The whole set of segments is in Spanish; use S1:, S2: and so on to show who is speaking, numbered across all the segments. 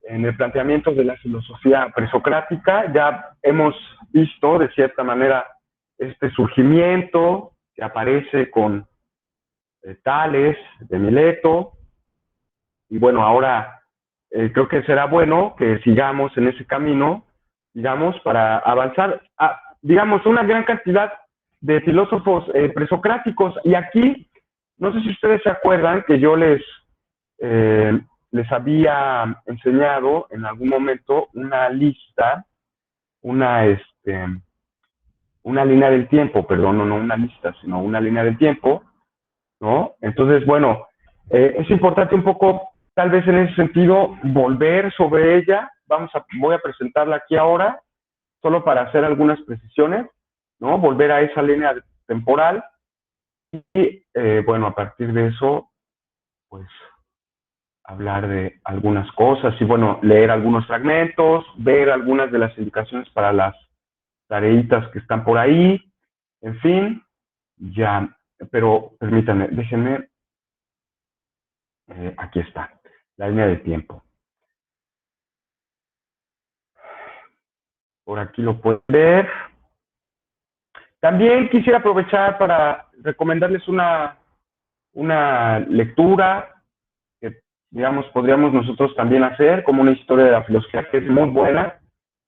S1: en el planteamiento de la filosofía presocrática. Ya hemos visto, de cierta manera, este surgimiento que aparece con Tales, de Mileto, y bueno, ahora creo que será bueno que sigamos en ese camino, digamos, para avanzar a, digamos, una gran cantidad de filósofos presocráticos. Y aquí, no sé si ustedes se acuerdan que yo les había enseñado en algún momento una lista, una, una línea del tiempo, perdón, no una lista, sino una línea del tiempo, ¿no? Entonces, bueno, es importante un poco, tal vez en ese sentido, volver sobre ella. Voy a presentarla aquí ahora, solo para hacer algunas precisiones, ¿no? Volver a esa línea temporal y, bueno, a partir de eso, pues, hablar de algunas cosas y, bueno, leer algunos fragmentos, ver algunas de las indicaciones para las tareitas que están por ahí, en fin, ya, pero permítanme, déjenme, aquí está, la línea de tiempo. Por aquí lo pueden ver. También quisiera aprovechar para recomendarles una lectura que, digamos, podríamos nosotros también hacer, como una historia de la filosofía que es muy buena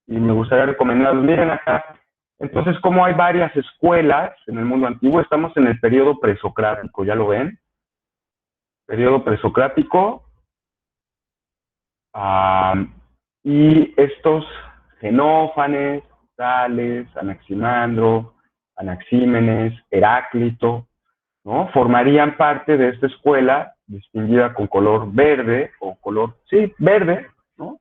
S1: y me gustaría recomendarles. Miren acá, entonces, como hay varias escuelas en el mundo antiguo, estamos en el periodo presocrático, ¿ya lo ven? Periodo presocrático. Y estos Genófanes, Tales, Anaximandro, Anaxímenes, Heráclito, ¿no? Formarían parte de esta escuela distinguida con color verde o color, sí, verde, ¿no?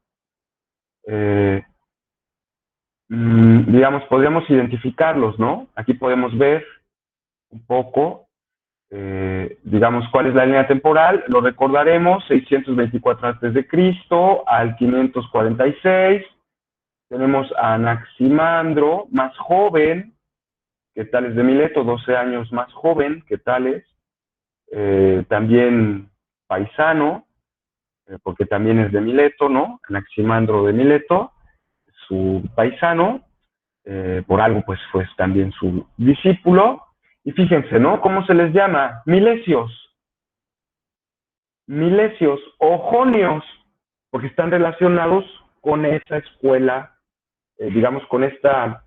S1: Digamos, podríamos identificarlos, ¿no? Aquí podemos ver un poco, digamos, cuál es la línea temporal. Lo recordaremos, 624 a.C. al 546. Tenemos a Anaximandro, más joven que Tales de Mileto, 12 años más joven que Tales. También paisano, porque también es de Mileto, ¿no? Anaximandro de Mileto, su paisano, por algo pues fue también su discípulo. Y fíjense, ¿no? ¿Cómo se les llama? Milesios. Milesios o jonios, porque están relacionados con esa escuela, digamos, con esta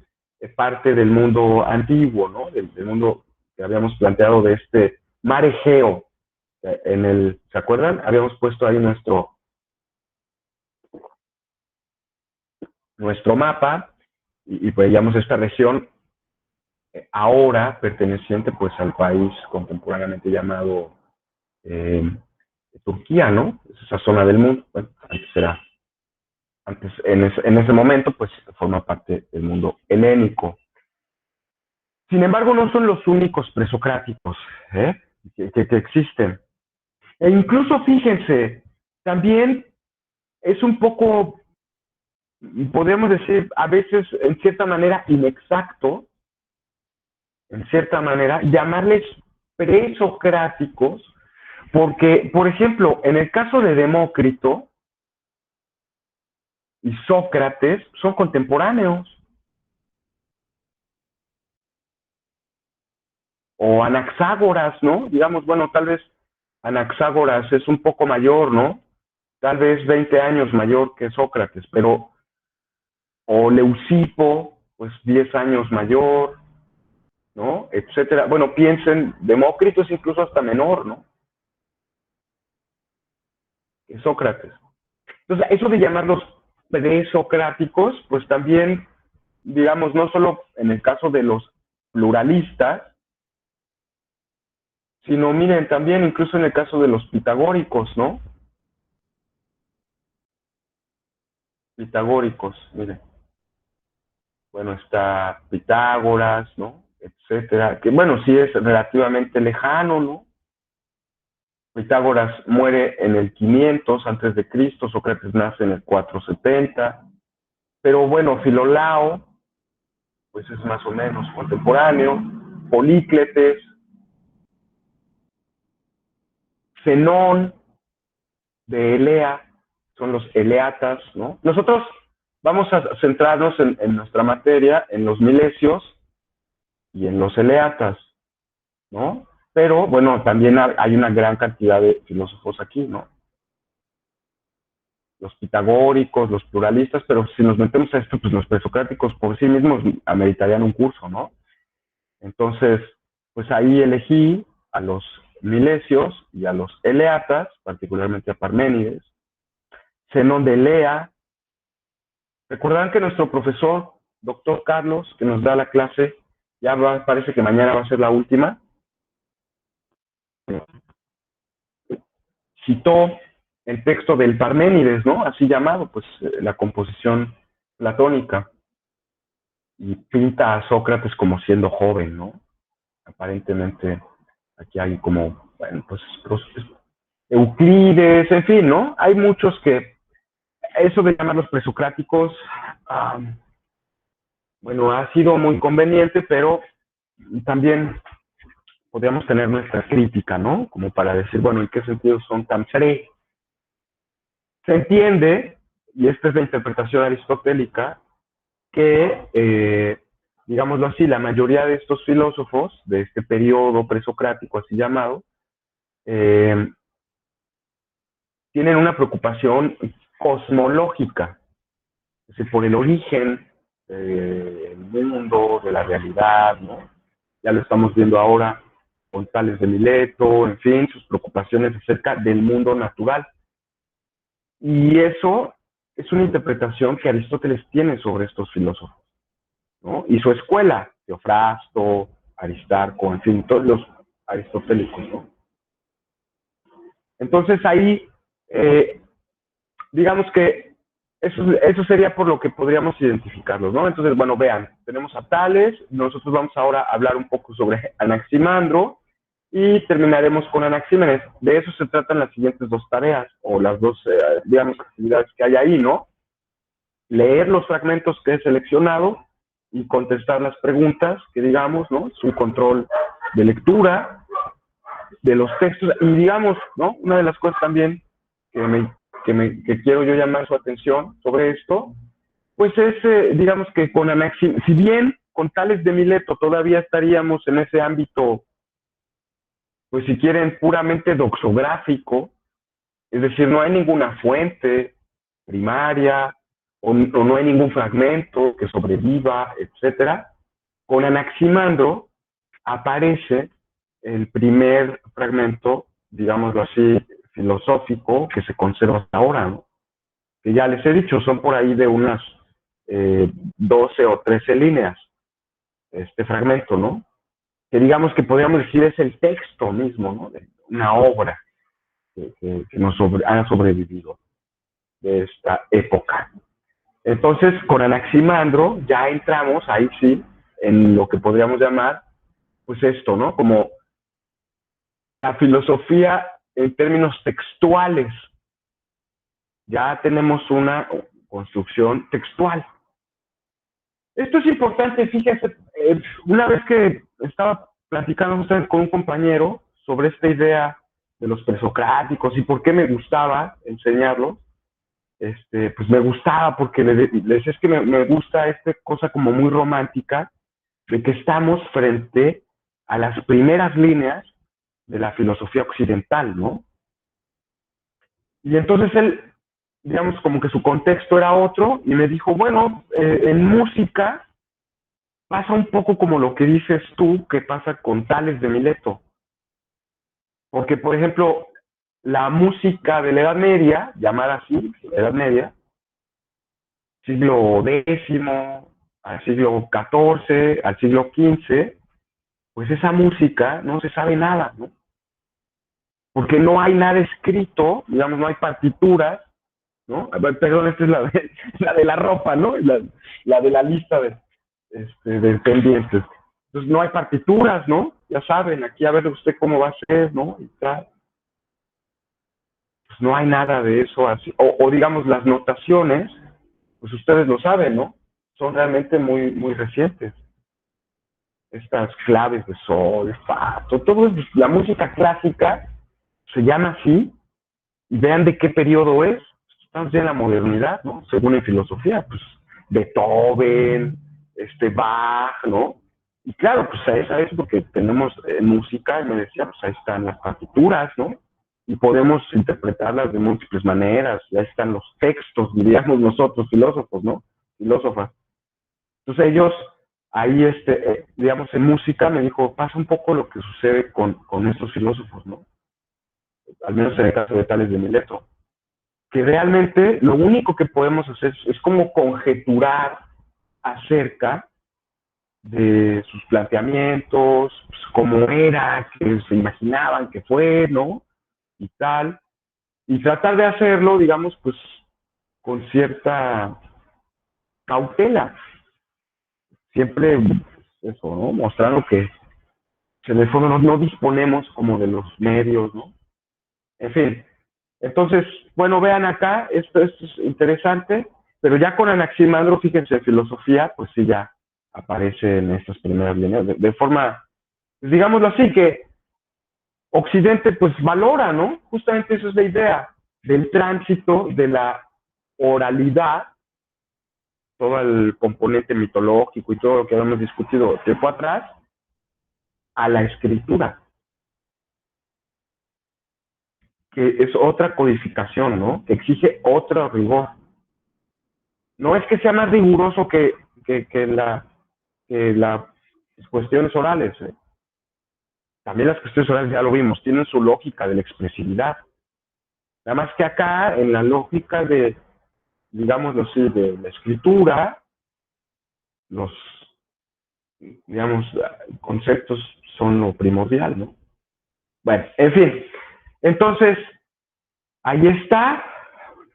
S1: parte del mundo antiguo, ¿no? Del mundo que habíamos planteado de este mar Egeo. ¿Se acuerdan? Habíamos puesto ahí nuestro mapa y veíamos esta región ahora perteneciente pues al país contemporáneamente llamado Turquía, ¿no? Es esa zona del mundo. Bueno, antes en ese momento pues forma parte del mundo helénico. Sin embargo, no son los únicos presocráticos que existen. E incluso, fíjense, también es un poco, podríamos decir, a veces, en cierta manera, inexacto, en cierta manera, llamarles presocráticos, porque, por ejemplo, en el caso de Demócrito y Sócrates, son contemporáneos. O Anaxágoras, ¿no? Digamos, bueno, tal vez Anaxágoras es un poco mayor, ¿no? Tal vez 20 años mayor que Sócrates, pero, o Leucipo, pues 10 años mayor, ¿no? Etcétera. Bueno, piensen, Demócrito es incluso hasta menor, ¿no? Que Sócrates. Entonces, eso de llamarlos presocráticos, pues también, digamos, no solo en el caso de los pluralistas, sino miren, también incluso en el caso de los pitagóricos, ¿no? Pitagóricos, miren. Bueno, está Pitágoras, ¿no? Etcétera, que bueno, sí es relativamente lejano, ¿no? Pitágoras muere en el 500 antes de Cristo, Sócrates nace en el 470, pero bueno, Filolao, pues es más o menos contemporáneo, Polícletes, Zenón de Elea, son los eleatas, ¿no? Nosotros vamos a centrarnos en nuestra materia, en los milesios y en los eleatas, ¿no? Pero, bueno, también hay una gran cantidad de filósofos aquí, ¿no? Los pitagóricos, los pluralistas, pero si nos metemos a esto, pues los presocráticos por sí mismos ameritarían un curso, ¿no? Entonces, pues ahí elegí a los milesios y a los eleatas, particularmente a Parménides, Zenón de Elea. Recordarán que nuestro profesor, doctor Carlos, que nos da la clase, ya parece que mañana va a ser la última, citó el texto del Parménides, ¿no? Así llamado, pues la composición platónica, y pinta a Sócrates como siendo joven, ¿no? Aparentemente aquí hay como, bueno, pues Euclides, en fin, ¿no? Hay muchos que, eso de llamarlos presocráticos, bueno, ha sido muy conveniente, pero también podríamos tener nuestra crítica, ¿no? Como para decir, bueno, ¿en qué sentido son tan pre? Se entiende, y esta es la interpretación aristotélica, que, digámoslo así, la mayoría de estos filósofos de este periodo presocrático así llamado, tienen una preocupación cosmológica, es decir, por el origen del mundo, de la realidad, ¿no? Ya lo estamos viendo ahora con Tales de Mileto, en fin, sus preocupaciones acerca del mundo natural. Y eso es una interpretación que Aristóteles tiene sobre estos filósofos, ¿no? Y su escuela, Teofrasto, Aristarco, en fin, todos los aristotélicos, ¿no? Entonces ahí, digamos que eso sería por lo que podríamos identificarlos, ¿no? Entonces, bueno, vean, tenemos a Tales, nosotros vamos ahora a hablar un poco sobre Anaximandro y terminaremos con Anaxímenes. De eso se tratan las siguientes dos tareas, o las dos, digamos, actividades que hay ahí, ¿no? Leer los fragmentos que he seleccionado y contestar las preguntas que digamos, ¿no? Es un control de lectura de los textos y digamos, ¿no? Una de las cosas también que quiero yo llamar su atención sobre esto, pues es, digamos que con Anaxímenes, si bien con Tales de Mileto todavía estaríamos en ese ámbito, pues si quieren, puramente doxográfico, es decir, no hay ninguna fuente primaria o no hay ningún fragmento que sobreviva, etcétera. Con Anaximandro aparece el primer fragmento, digámoslo así, filosófico que se conserva hasta ahora, ¿no? Que ya les he dicho, son por ahí de unas 12 o 13 líneas, este fragmento, ¿no? Que digamos que podríamos decir es el texto mismo, ¿no? De una obra que nos ha sobrevivido de esta época. Entonces, con Anaximandro ya entramos, ahí sí, en lo que podríamos llamar, pues esto, ¿no? Como la filosofía en términos textuales. Ya tenemos una construcción textual. Esto es importante, fíjense, una vez que estaba platicando con un compañero sobre esta idea de los presocráticos y por qué me gustaba enseñarlo, pues me gustaba porque les es que me gusta esta cosa como muy romántica de que estamos frente a las primeras líneas de la filosofía occidental, ¿no? Y entonces él, digamos, como que su contexto era otro y me dijo, bueno, en música pasa un poco como lo que dices tú que pasa con Tales de Mileto. Porque, por ejemplo, la música de la Edad Media, llamada así, la Edad Media, siglo X, al siglo XIV, al siglo XV, pues esa música no se sabe nada, ¿no? Porque no hay nada escrito, digamos, no hay partituras, ¿no? Perdón, esta es la de la ropa, ¿no? La de la lista de pendientes. Entonces no hay partituras, ¿no? Ya saben, aquí a ver usted cómo va a ser, ¿no? Y tal. Pues no hay nada de eso así. O digamos, las notaciones, pues ustedes lo saben, ¿no? Son realmente muy, muy recientes. Estas claves de sol, fa, todo la música clásica se llama así, y vean de qué periodo es. estamos ya en la modernidad, ¿no? Según en filosofía, pues Beethoven, Bach, ¿no? Y claro, pues ¿sabes? Porque tenemos música, y me decía, pues ahí están las partituras, ¿no? Y podemos interpretarlas de múltiples maneras, ya están los textos, diríamos nosotros, filósofos, ¿no? Filósofas. Entonces ellos, ahí, digamos, en música me dijo, pasa un poco lo que sucede con estos filósofos, ¿no? Al menos en el caso de Tales de Mileto, que realmente lo único que podemos hacer es como conjeturar acerca de sus planteamientos, pues, cómo era, que se imaginaban que fue, ¿no? Y tal. Y tratar de hacerlo, digamos, pues con cierta cautela. Siempre eso, ¿no? Mostrando que en el fondo no disponemos como de los medios, ¿no? En fin. Entonces, bueno, vean acá, esto es interesante, pero ya con Anaximandro, fíjense, filosofía, pues sí ya aparece en estas primeras líneas, de forma, pues digámoslo así, que Occidente pues valora, ¿no? Justamente esa es la idea del tránsito de la oralidad, todo el componente mitológico y todo lo que habíamos discutido tiempo atrás, a la escritura, que es otra codificación, ¿no? Que exige otro rigor. No es que sea más riguroso que las cuestiones orales. También las cuestiones orales, ya lo vimos, tienen su lógica de la expresividad. Nada más que acá, en la lógica de, digámoslo así, de la escritura, los, digamos, conceptos son lo primordial, ¿no? Bueno, en fin. Entonces, ahí está.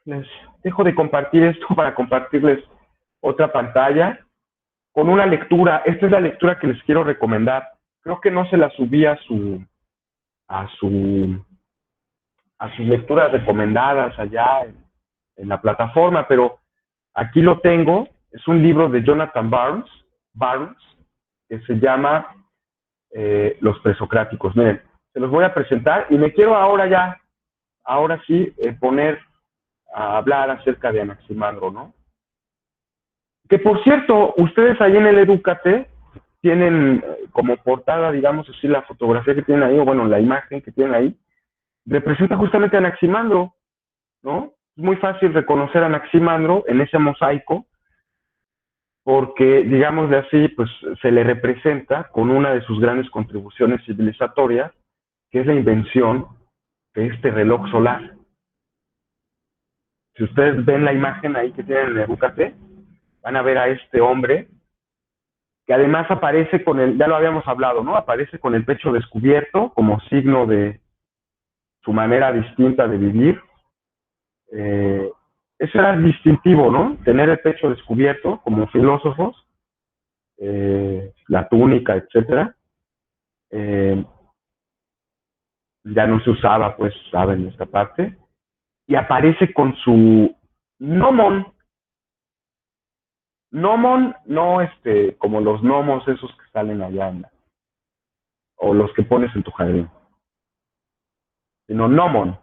S1: Les dejo de compartir esto para compartirles otra pantalla con una lectura. Esta es la lectura que les quiero recomendar. Creo que no se la subí a su a sus lecturas recomendadas allá en la plataforma, pero aquí lo tengo. Es un libro de Jonathan Barnes que se llama Los Presocráticos. Miren, se los voy a presentar y me quiero ahora sí, poner a hablar acerca de Anaximandro, ¿no? Que por cierto, ustedes ahí en el Edúcate tienen como portada, digamos así, la fotografía que tienen ahí, o bueno, la imagen que tienen ahí, representa justamente a Anaximandro, ¿no? Es muy fácil reconocer a Anaximandro en ese mosaico, porque, digamos de así, pues se le representa con una de sus grandes contribuciones civilizatorias, que es la invención de este reloj solar. Si ustedes ven la imagen ahí que tienen en el Bucate, van a ver a este hombre que además aparece con el, ya lo habíamos hablado, ¿no? Aparece con el pecho descubierto como signo de su manera distinta de vivir. Eso era distintivo, ¿no? Tener el pecho descubierto como filósofos, la túnica, etcétera. Ya no se usaba, pues, saben, esta parte. Y aparece con su gnomon. Gnomon, no como los gnomos esos que salen allá, o los que pones en tu jardín, sino gnomon,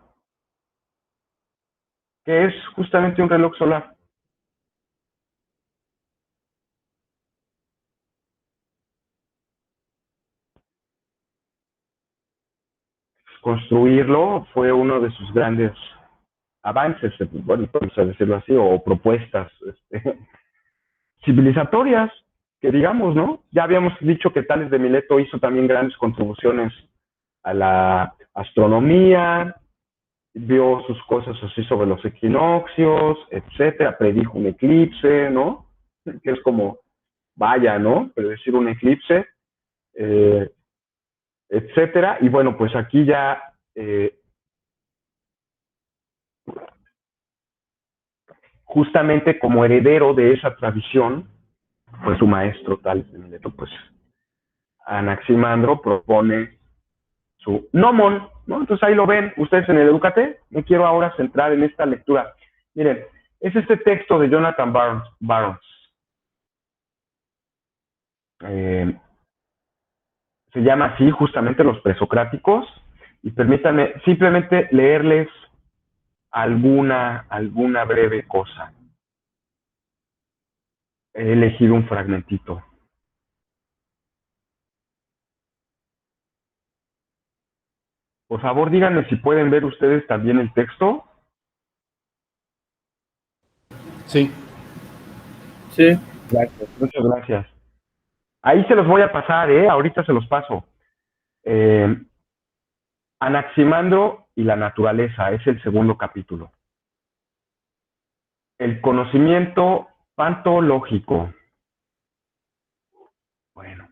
S1: que es justamente un reloj solar. Construirlo fue uno de sus grandes avances, bueno, vamos a decirlo así, o propuestas civilizatorias, que digamos, ¿no? Ya habíamos dicho que Tales de Mileto hizo también grandes contribuciones a la astronomía, vio sus cosas así sobre los equinoccios, etcétera, predijo un eclipse, ¿no? Que es como, vaya, ¿no? Predecir un eclipse, eh, etcétera. Y bueno, pues aquí ya justamente como heredero de esa tradición, pues su maestro Tales de Mileto, pues Anaximandro propone su gnomon, ¿no? Entonces ahí lo ven ustedes en el Educate. Me quiero ahora centrar en esta lectura. Miren, es este texto de Jonathan Barnes. Eh, Se llama así justamente Los Presocráticos, y permítanme simplemente leerles alguna breve cosa. He elegido un fragmentito. Por favor, díganme si pueden ver ustedes también el texto.
S2: Sí.
S3: Sí.
S1: Gracias, muchas gracias. Ahí se los voy a pasar, ahorita se los paso. Anaximandro y la naturaleza es el segundo capítulo. El conocimiento pantológico. Bueno,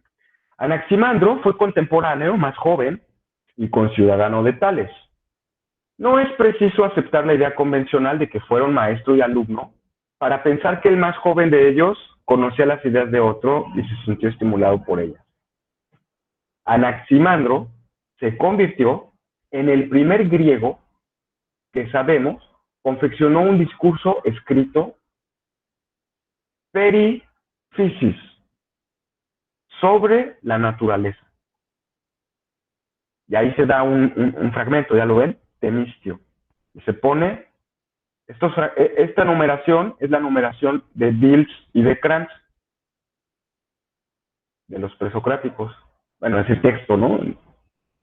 S1: Anaximandro fue contemporáneo, más joven y conciudadano de Tales. No es preciso aceptar la idea convencional de que fueron maestro y alumno para pensar que el más joven de ellos conocía las ideas de otro y se sintió estimulado por ellas. Anaximandro se convirtió en el primer griego que sabemos confeccionó un discurso escrito perifisis sobre la naturaleza. Y ahí se da un fragmento, ¿ya lo ven? Temistio. Y se pone, esta numeración es la numeración de Diels y de Krantz, de los presocráticos. Bueno, ese texto, ¿no?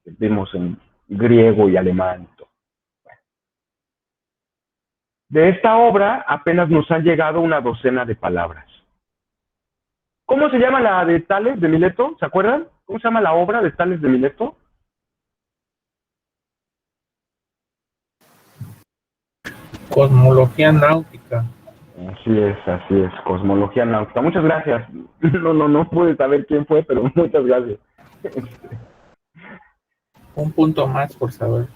S1: Vimos en griego y alemán. De esta obra apenas nos han llegado una docena de palabras. ¿Cómo se llama la de Tales de Mileto? ¿Se acuerdan? ¿Cómo se llama la obra de Tales de Mileto?
S3: Cosmología náutica.
S1: Así es, Cosmología Náutica. Muchas gracias. No pude saber quién fue, pero muchas gracias.
S3: Un punto más por saber.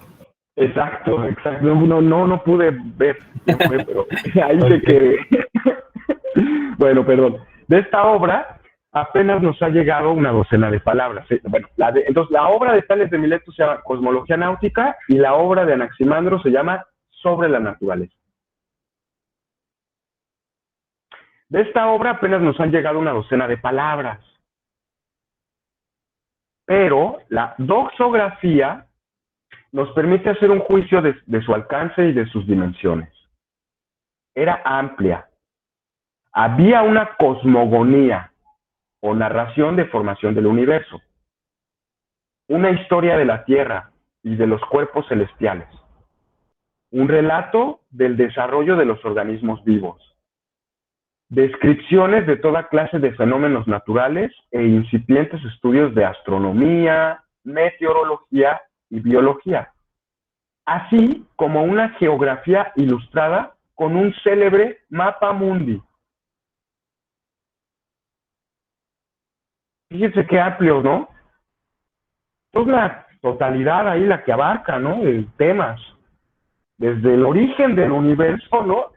S1: Exacto. No pude ver quién fue, pero ahí
S3: Ok.
S1: se quedé. Bueno, perdón. De esta obra apenas nos ha llegado una docena de palabras. Bueno, entonces la obra de Tales de Mileto se llama Cosmología Náutica y la obra de Anaximandro se llama Sobre la Naturaleza. De esta obra apenas nos han llegado una docena de palabras. Pero la doxografía nos permite hacer un juicio de su alcance y de sus dimensiones. Era amplia. Había una cosmogonía o narración de formación del universo, una historia de la Tierra y de los cuerpos celestiales, un relato del desarrollo de los organismos vivos, descripciones de toda clase de fenómenos naturales e incipientes estudios de astronomía, meteorología y biología, así como una geografía ilustrada con un célebre mapa mundi. Fíjense qué amplio, ¿no? Es una totalidad ahí la que abarca, ¿no? De temas, desde el origen del universo, ¿no?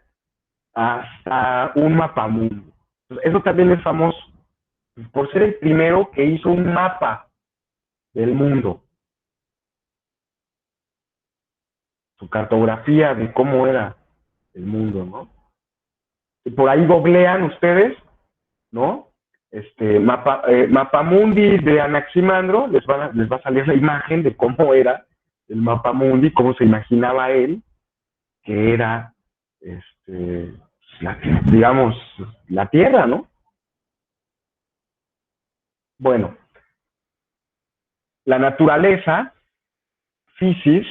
S1: Hasta un mapa mundi. Eso también es famoso por ser el primero que hizo un mapa del mundo. Su cartografía de cómo era el mundo, ¿no? Y por ahí googlean ustedes, ¿no? Mapamundi de Anaximandro, les va a salir la imagen de cómo era el Mapamundi, cómo se imaginaba él, que era, digamos, la Tierra, ¿no? Bueno, la naturaleza, physis,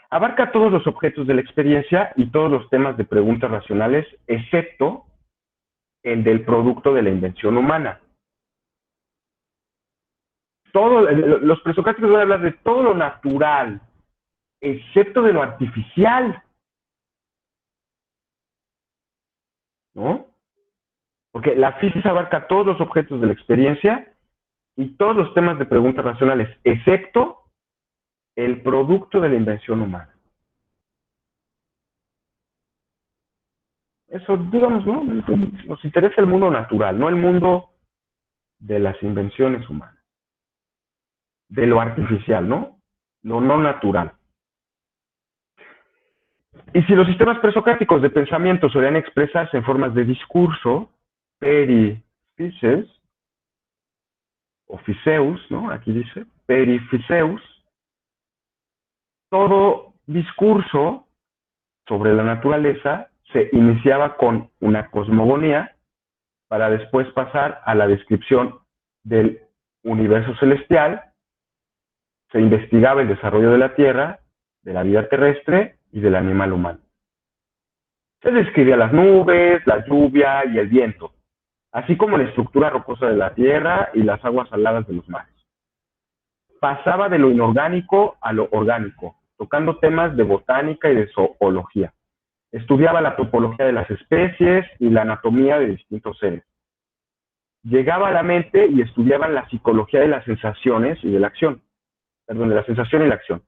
S1: abarca todos los objetos de la experiencia y todos los temas de preguntas racionales, excepto el del producto de la invención humana. Los presocráticos van a hablar de todo lo natural, excepto de lo artificial, ¿no? Porque la física abarca todos los objetos de la experiencia y todos los temas de preguntas racionales, excepto el producto de la invención humana. Eso, digamos, ¿no? Nos interesa el mundo natural, no el mundo de las invenciones humanas, de lo artificial, ¿no? Lo no natural. Y si los sistemas presocráticos de pensamiento solían expresarse en formas de discurso, perifices, o fiseus, ¿no? Aquí dice, perifiseus, todo discurso sobre la naturaleza se iniciaba con una cosmogonía para después pasar a la descripción del universo celestial. Se investigaba el desarrollo de la Tierra, de la vida terrestre y del animal humano. Se describía las nubes, la lluvia y el viento, así como la estructura rocosa de la Tierra y las aguas saladas de los mares. Pasaba de lo inorgánico a lo orgánico, tocando temas de botánica y de zoología. Estudiaba la topología de las especies y la anatomía de distintos seres. Llegaba a la mente y estudiaba la psicología de las sensaciones y de la acción. Perdón, de la sensación y la acción.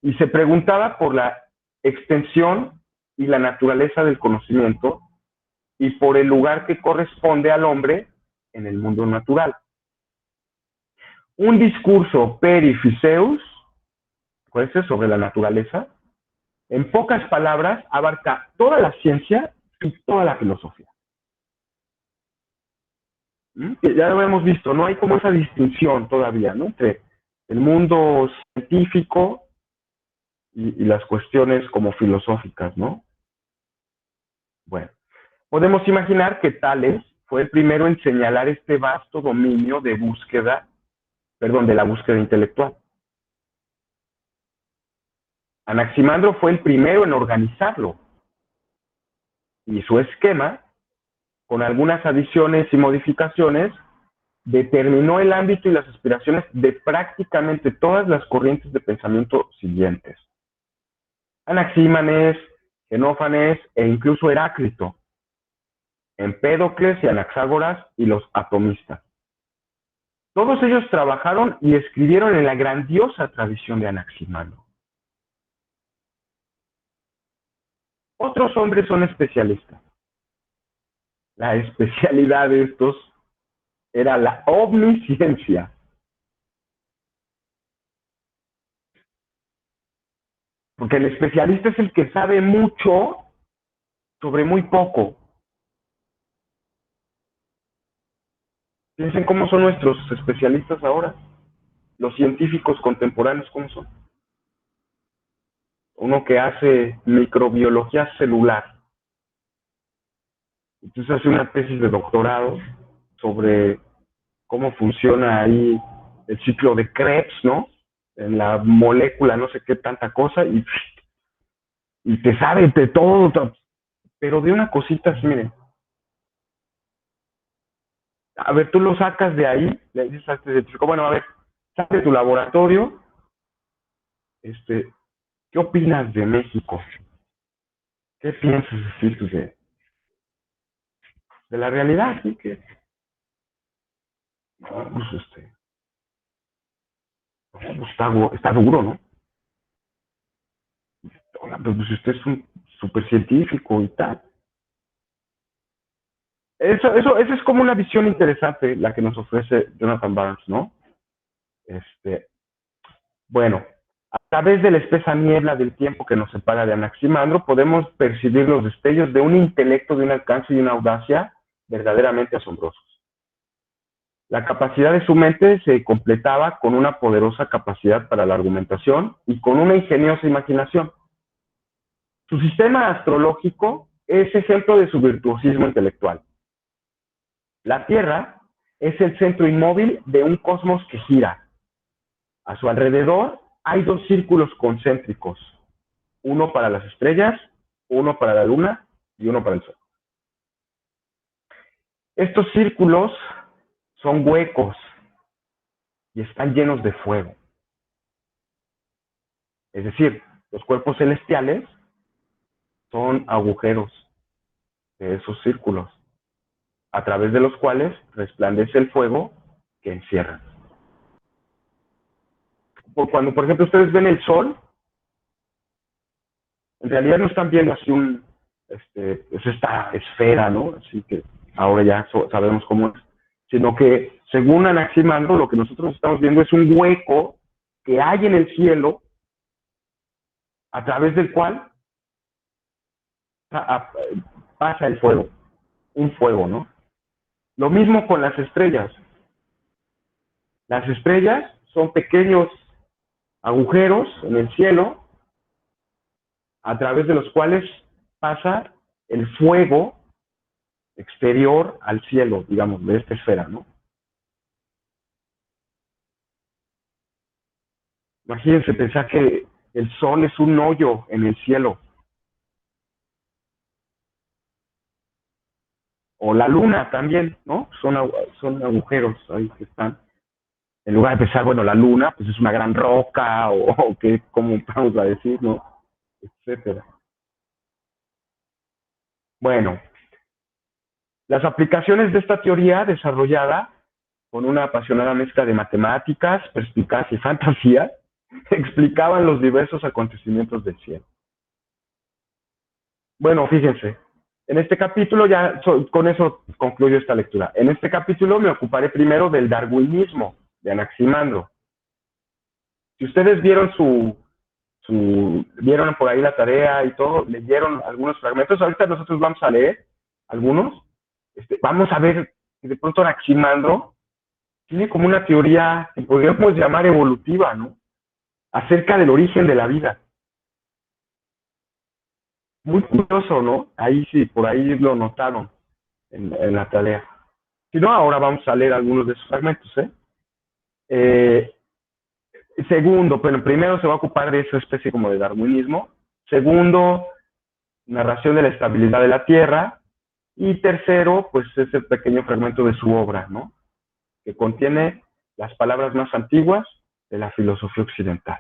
S1: Y se preguntaba por la extensión y la naturaleza del conocimiento y por el lugar que corresponde al hombre en el mundo natural. Un discurso perifiseus, ¿cuál es? Sobre la naturaleza, en pocas palabras, abarca toda la ciencia y toda la filosofía. Ya lo hemos visto, no hay como esa distinción todavía, ¿no? Entre el mundo científico y las cuestiones como filosóficas, ¿no? Bueno, podemos imaginar que Tales fue el primero en señalar este vasto dominio de de la búsqueda intelectual. Anaximandro fue el primero en organizarlo, y su esquema, con algunas adiciones y modificaciones, determinó el ámbito y las aspiraciones de prácticamente todas las corrientes de pensamiento siguientes. Anaxímenes, Xenófanes e incluso Heráclito, Empédocles y Anaxágoras y los atomistas. Todos ellos trabajaron y escribieron en la grandiosa tradición de Anaximandro. Otros hombres son especialistas. La especialidad de estos era la omnisciencia. Porque el especialista es el que sabe mucho sobre muy poco. Piensen cómo son nuestros especialistas ahora. Los científicos contemporáneos, ¿cómo son? Uno que hace microbiología celular. Entonces hace una tesis de doctorado sobre cómo funciona ahí el ciclo de Krebs, ¿no? En la molécula, no sé qué tanta cosa, y te sabe de todo, pero de una cosita así, miren. A ver, tú lo sacas de ahí, le dices al científico, bueno, a ver, sal de tu laboratorio, ¿qué opinas de México? ¿Qué piensas decir de la realidad? ¿Sí? Que, no, pues está duro, ¿no? Pues usted es un súper científico y tal. Eso es como una visión interesante la que nos ofrece Jonathan Barnes, ¿no? Bueno, a través de la espesa niebla del tiempo que nos separa de Anaximandro, podemos percibir los destellos de un intelecto, de un alcance y una audacia verdaderamente asombrosos. La capacidad de su mente se completaba con una poderosa capacidad para la argumentación y con una ingeniosa imaginación. Su sistema astrológico es ejemplo de su virtuosismo intelectual. La Tierra es el centro inmóvil de un cosmos que gira. A su alrededor hay dos círculos concéntricos, uno para las estrellas, uno para la Luna y uno para el Sol. Estos círculos son huecos y están llenos de fuego. Es decir, los cuerpos celestiales son agujeros de esos círculos, a través de los cuales resplandece el fuego que encierran. Cuando, por ejemplo, ustedes ven el Sol, en realidad no están viendo así es esta esfera, ¿no? Así que ahora ya sabemos cómo es, sino que según Anaximandro, lo que nosotros estamos viendo es un hueco que hay en el cielo a través del cual pasa el fuego, un fuego, ¿no? Lo mismo con las estrellas. Las estrellas son pequeños agujeros en el cielo a través de los cuales pasa el fuego exterior al cielo, digamos, de esta esfera, ¿no? Imagínense pensar que el sol es un hoyo en el cielo, o la luna también, ¿no? Son agujeros ahí que están. En lugar de pensar, bueno, la luna, pues es una gran roca, o que, como vamos a decir, ¿no? Etcétera. Bueno, las aplicaciones de esta teoría desarrollada con una apasionada mezcla de matemáticas, perspicacia y fantasía, explicaban los diversos acontecimientos del cielo. Bueno, fíjense, en este capítulo con eso concluyo esta lectura. En este capítulo me ocuparé primero del darwinismo de Anaximandro. Si ustedes vieron vieron por ahí la tarea y todo, leyeron algunos fragmentos, ahorita nosotros vamos a leer algunos, vamos a ver que de pronto Anaximandro tiene como una teoría que podríamos llamar evolutiva, ¿no? Acerca del origen de la vida. Muy curioso, ¿no? Ahí sí, por ahí lo notaron en la tarea. Si no, ahora vamos a leer algunos de esos fragmentos, ¿eh? Segundo, pero primero se va a ocupar de esa especie como de darwinismo. Segundo, narración de la estabilidad de la Tierra. Y tercero, pues ese pequeño fragmento de su obra, ¿no? Que contiene las palabras más antiguas de la filosofía occidental.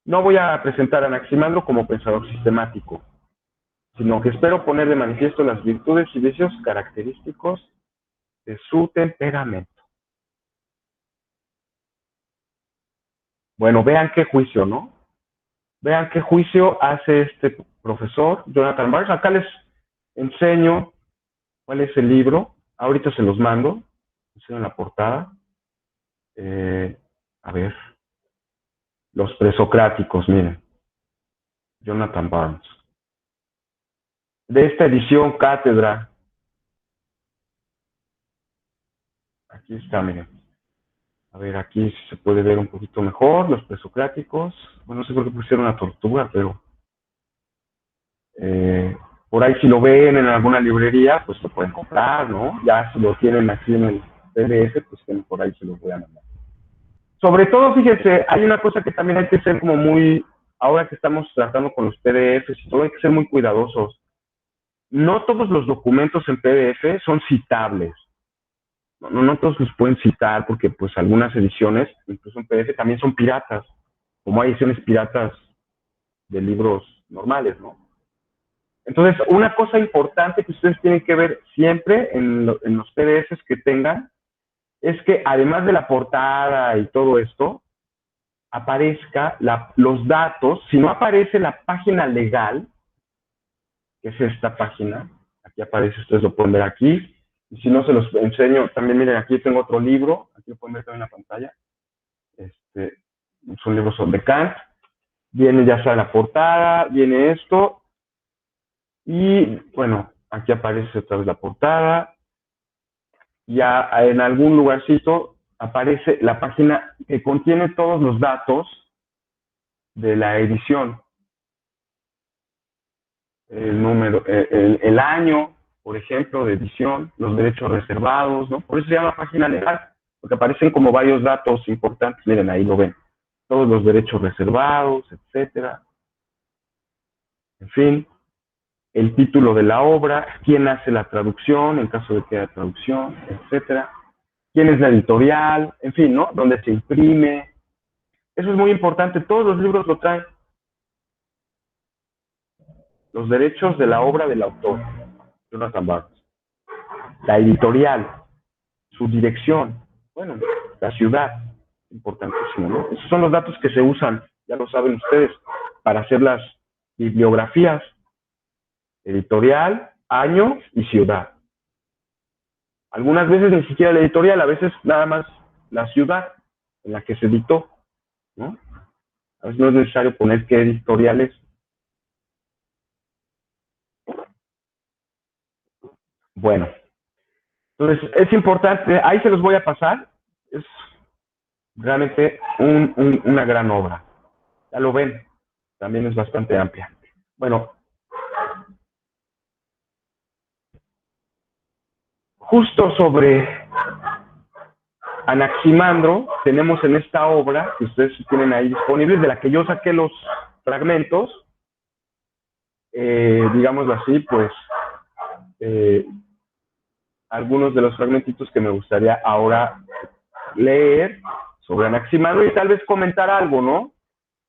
S1: No voy a presentar a Anaximandro como pensador sistemático, sino que espero poner de manifiesto las virtudes y vicios característicos de su temperamento. Bueno, vean qué juicio, ¿no? Vean qué juicio hace este profesor, Jonathan Barnes. Acá les enseño cuál es el libro. Ahorita se los mando. Enseño la portada. A ver. Los presocráticos, miren. Jonathan Barnes. De esta edición Cátedra. Aquí está, miren. A ver, aquí se puede ver un poquito mejor los presocráticos. Bueno, no sé por qué pusieron una tortuga, pero por ahí si lo ven en alguna librería, pues lo pueden comprar, ¿no? Ya si lo tienen aquí en el PDF, pues por ahí se los voy a mandar. Sobre todo, fíjense, hay una cosa que también hay que ser como muy, ahora que estamos tratando con los PDFs y todo, hay que ser muy cuidadosos. No todos los documentos en PDF son citables. No todos los pueden citar porque pues algunas ediciones, incluso en PDF, también son piratas, como hay ediciones piratas de libros normales, ¿no? Entonces, una cosa importante que ustedes tienen que ver siempre en los PDFs que tengan es que además de la portada y todo esto, aparezca los datos. Si no aparece la página legal, que es esta página, aquí aparece, ustedes lo pueden ver aquí, y si no se los enseño, también miren, aquí tengo otro libro, aquí lo pueden ver también en la pantalla, son libros sobre Kant, viene ya sea la portada, viene esto, y bueno, aquí aparece otra vez la portada, ya en algún lugarcito aparece la página que contiene todos los datos de la edición, el número, el año, por ejemplo, de edición, los derechos reservados, ¿no? Por eso se llama página legal, porque aparecen como varios datos importantes, miren, ahí lo ven, todos los derechos reservados, etcétera. En fin, el título de la obra, quién hace la traducción, en caso de que haya traducción, etcétera. Quién es la editorial, en fin, ¿no? Dónde se imprime. Eso es muy importante, todos los libros lo traen. Los derechos de la obra del autor, Jonathan Barnes. La editorial, su dirección, bueno, la ciudad, importantísimo, ¿no? Esos son los datos que se usan, ya lo saben ustedes, para hacer las bibliografías, editorial, año y ciudad. Algunas veces ni siquiera la editorial, a veces nada más la ciudad en la que se editó, ¿no? A veces no es necesario poner qué editorial es. Bueno, entonces es importante, ahí se los voy a pasar, es realmente una gran obra. Ya lo ven, también es bastante amplia. Bueno, justo sobre Anaximandro tenemos en esta obra, que ustedes tienen ahí disponibles, de la que yo saqué los fragmentos, digámoslo así, pues algunos de los fragmentitos que me gustaría ahora leer sobre Anaximandro y tal vez comentar algo, ¿no?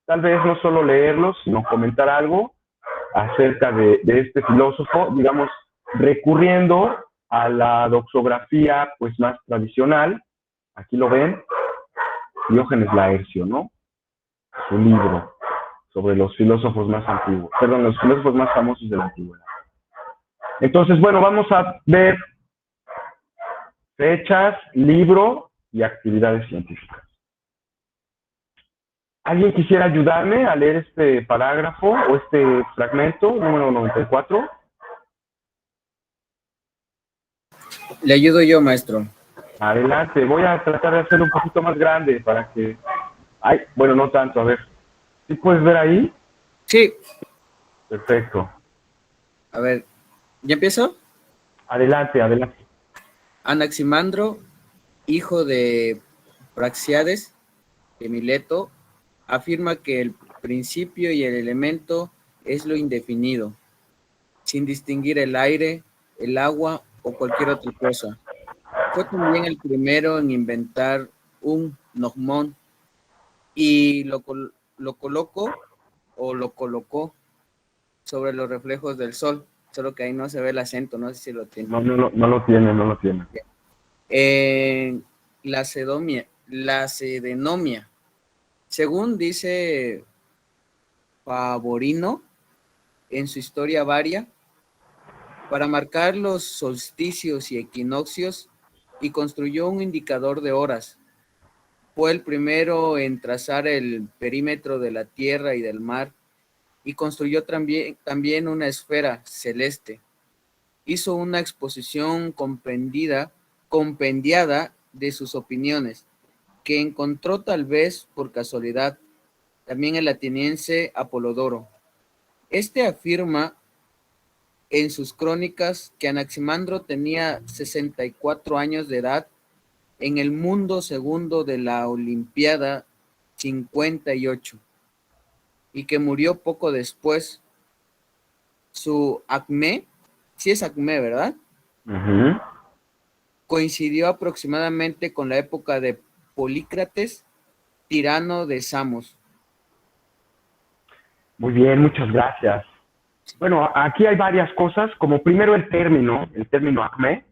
S1: Tal vez no solo leerlos, sino comentar algo acerca de este filósofo, digamos, recurriendo a la doxografía pues más tradicional. Aquí lo ven, Diógenes Laercio, ¿no? Su libro sobre los filósofos más antiguos, perdón, los filósofos más famosos de la antigüedad. Entonces, bueno, vamos a ver fechas, libro y actividades científicas. ¿Alguien quisiera ayudarme a leer este parágrafo o este fragmento, número 94?
S2: Le ayudo yo, maestro.
S1: Adelante, voy a tratar de hacerlo un poquito más grande para que... Ay, bueno, no tanto, a ver. ¿Sí puedes ver ahí?
S2: Sí.
S1: Perfecto.
S2: A ver, ¿ya empiezo?
S1: Adelante, adelante.
S2: Anaximandro, hijo de Praxíades, de Mileto, afirma que el principio y el elemento es lo indefinido, sin distinguir el aire, el agua o cualquier otra cosa. Fue también el primero en inventar un gnomón y lo colocó sobre los reflejos del sol, solo que ahí no se ve el acento, no sé si lo tiene.
S1: No lo tiene.
S2: La sedenomia, según dice Favorino en su Historia Varia, para marcar los solsticios y equinoccios, y construyó un indicador de horas. Fue el primero en trazar el perímetro de la tierra y del mar, y construyó también una esfera celeste. Hizo una exposición compendiada de sus opiniones, que encontró tal vez por casualidad también el ateniense Apolodoro. Este afirma en sus crónicas que Anaximandro tenía 64 años de edad en el mundo segundo de la Olimpiada 58 y que murió poco después. Su acmé, sí es acmé, ¿verdad?
S1: Uh-huh.
S2: Coincidió aproximadamente con la época de Polícrates, tirano de Samos.
S1: Muy bien, muchas gracias. Bueno, aquí hay varias cosas, como primero el término acmé,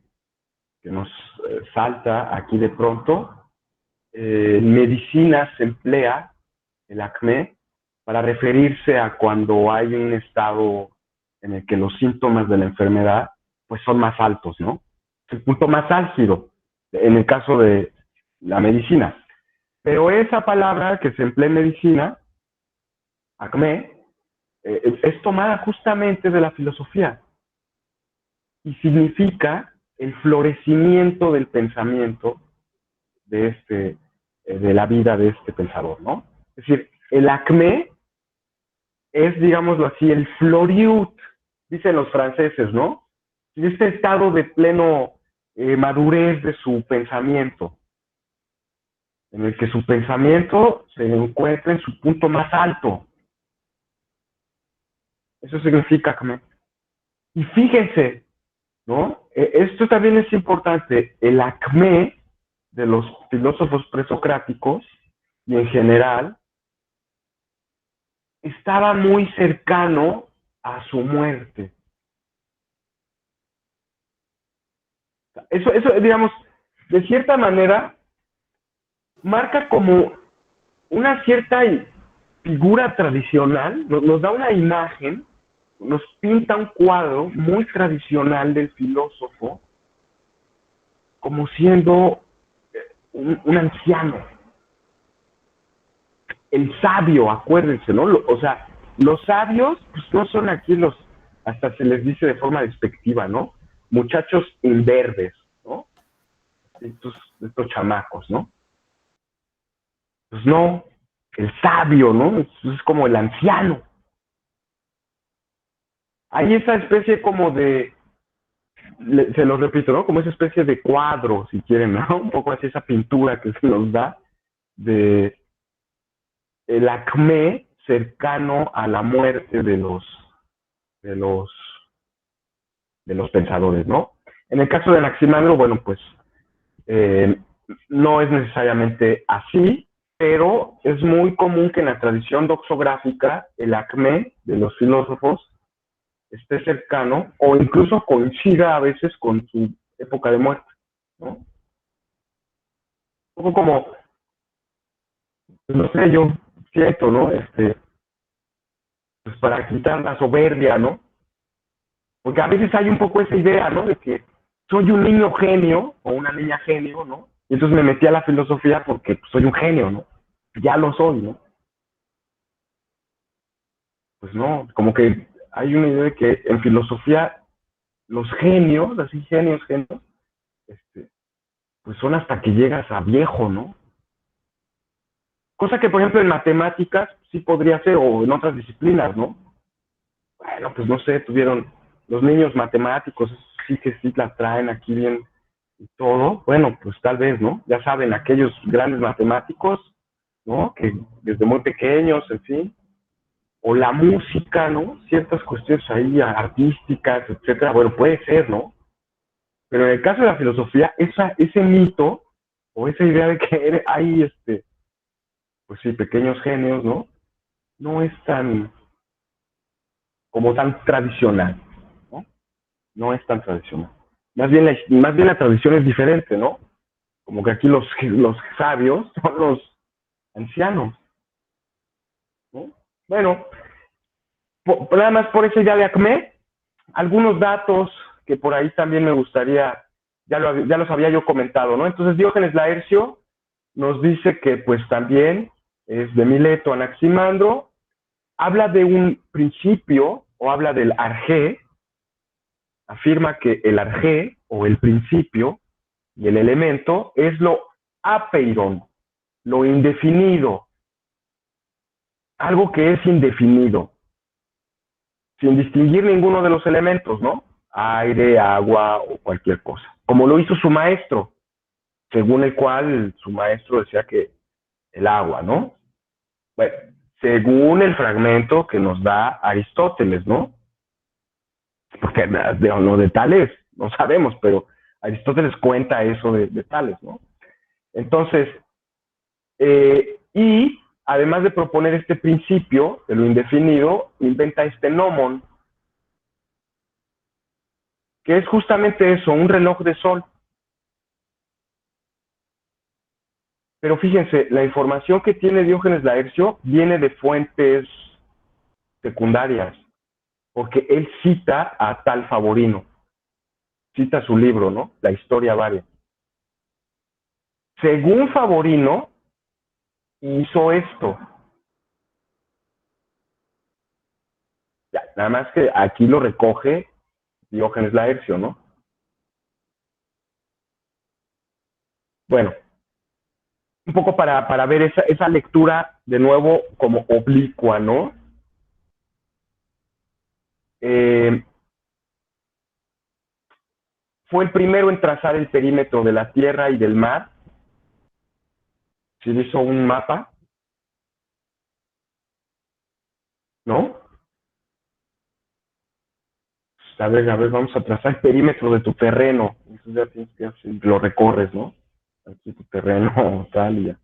S1: que nos salta aquí de pronto. En medicina se emplea el acmé para referirse a cuando hay un estado en el que los síntomas de la enfermedad pues son más altos, ¿no? Es el punto más álgido en el caso de la medicina. Pero esa palabra que se emplea en medicina, acmé, es tomada justamente de la filosofía y significa el florecimiento del pensamiento de la vida de este pensador, ¿no? Es decir, el acmé es, digámoslo así, el floriut, dicen los franceses, ¿no? Este estado de pleno madurez de su pensamiento, en el que su pensamiento se encuentra en su punto más alto. Eso significa acmé. Y fíjense, ¿no? Esto también es importante. El acmé de los filósofos presocráticos y en general estaba muy cercano a su muerte. Eso, digamos, de cierta manera, marca como una cierta figura tradicional, nos da una imagen, nos pinta un cuadro muy tradicional del filósofo como siendo un anciano. El sabio, acuérdense, ¿no? O sea, los sabios pues, no son aquí hasta se les dice de forma despectiva, ¿no? Muchachos imberbes, ¿no? Estos chamacos, ¿no? Pues no, el sabio, ¿no? Es como el anciano. hay esa especie como de, se lo repito, ¿no? Como esa especie de cuadro, si quieren, ¿no? Un poco así esa pintura que se nos da de el acmé cercano a la muerte de los, de los pensadores, ¿no? En el caso de Anaximandro, bueno, pues eh, no es necesariamente así, pero es muy común que en la tradición doxográfica el acmé de los filósofos esté cercano o incluso coincida a veces con su época de muerte, ¿no? Un poco como, no sé, yo siento, ¿no? Pues para quitar la soberbia, ¿no? Porque a veces hay un poco esa idea, ¿no? De que soy un niño genio o una niña genio, ¿no? Y entonces me metí a la filosofía porque pues, soy un genio, ¿no? Ya lo soy, ¿no? Pues no, como que hay una idea de que en filosofía los genios, así genios, este, pues son hasta que llegas a viejo, ¿no? Cosa que, por ejemplo, en matemáticas sí podría ser, o en otras disciplinas, ¿no? Bueno, pues no sé, tuvieron los niños matemáticos, sí que sí la traen aquí bien y todo. Bueno, pues tal vez, ¿no? Ya saben, aquellos grandes matemáticos, ¿no? Que desde muy pequeños, en fin. O la música, ¿no? Ciertas cuestiones ahí artísticas, etcétera. Bueno, puede ser, ¿no? Pero en el caso de la filosofía, ese mito o esa idea de que hay, pues sí, pequeños genios, ¿no? No es tan, como tan tradicional, ¿no? No es tan tradicional. Más bien la tradición es diferente, ¿no? Como que aquí los sabios son los ancianos, ¿no? Bueno, nada más por esa idea de Acme, algunos datos que por ahí también me gustaría, ya los había yo comentado, ¿no? Entonces Diógenes Laercio nos dice que pues también es de Mileto Anaximandro, habla de un principio o habla del arjé, afirma que el arjé o el principio y el elemento es lo apeiron, lo indefinido, algo que es indefinido, sin distinguir ninguno de los elementos, ¿no? Aire, agua o cualquier cosa, como lo hizo su maestro, según el cual su maestro decía que el agua, ¿no? Bueno, según el fragmento que nos da Aristóteles, ¿no? Porque de Tales no sabemos, pero Aristóteles cuenta eso de Tales, ¿no? Entonces, y además de proponer este principio de lo indefinido, inventa este gnomon, que es justamente eso, un reloj de sol. Pero fíjense, la información que tiene Diógenes Laercio viene de fuentes secundarias, porque él cita a tal Favorino, cita su libro, ¿no? La historia varia. Según Favorino, hizo esto. Ya, nada más que aquí lo recoge Diógenes Laercio, ¿no? Bueno, un poco para ver esa lectura de nuevo como oblicua, ¿no? Eh, fue el primero en trazar el perímetro de la Tierra y del mar. Se hizo un mapa, ¿no? A ver, vamos a trazar el perímetro de tu terreno. Entonces ya tienes que hacer, lo recorres, ¿no? Aquí tu terreno, tal y ya.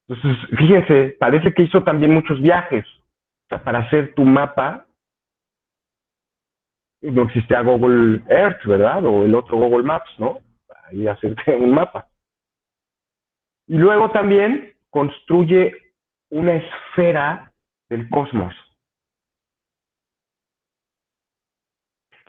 S1: Entonces, fíjense, parece que hizo también muchos viajes. O sea, para hacer tu mapa, no existía Google Earth, ¿verdad? O el otro Google Maps, ¿no? Ahí hacerte un mapa. Y luego también construye una esfera del cosmos.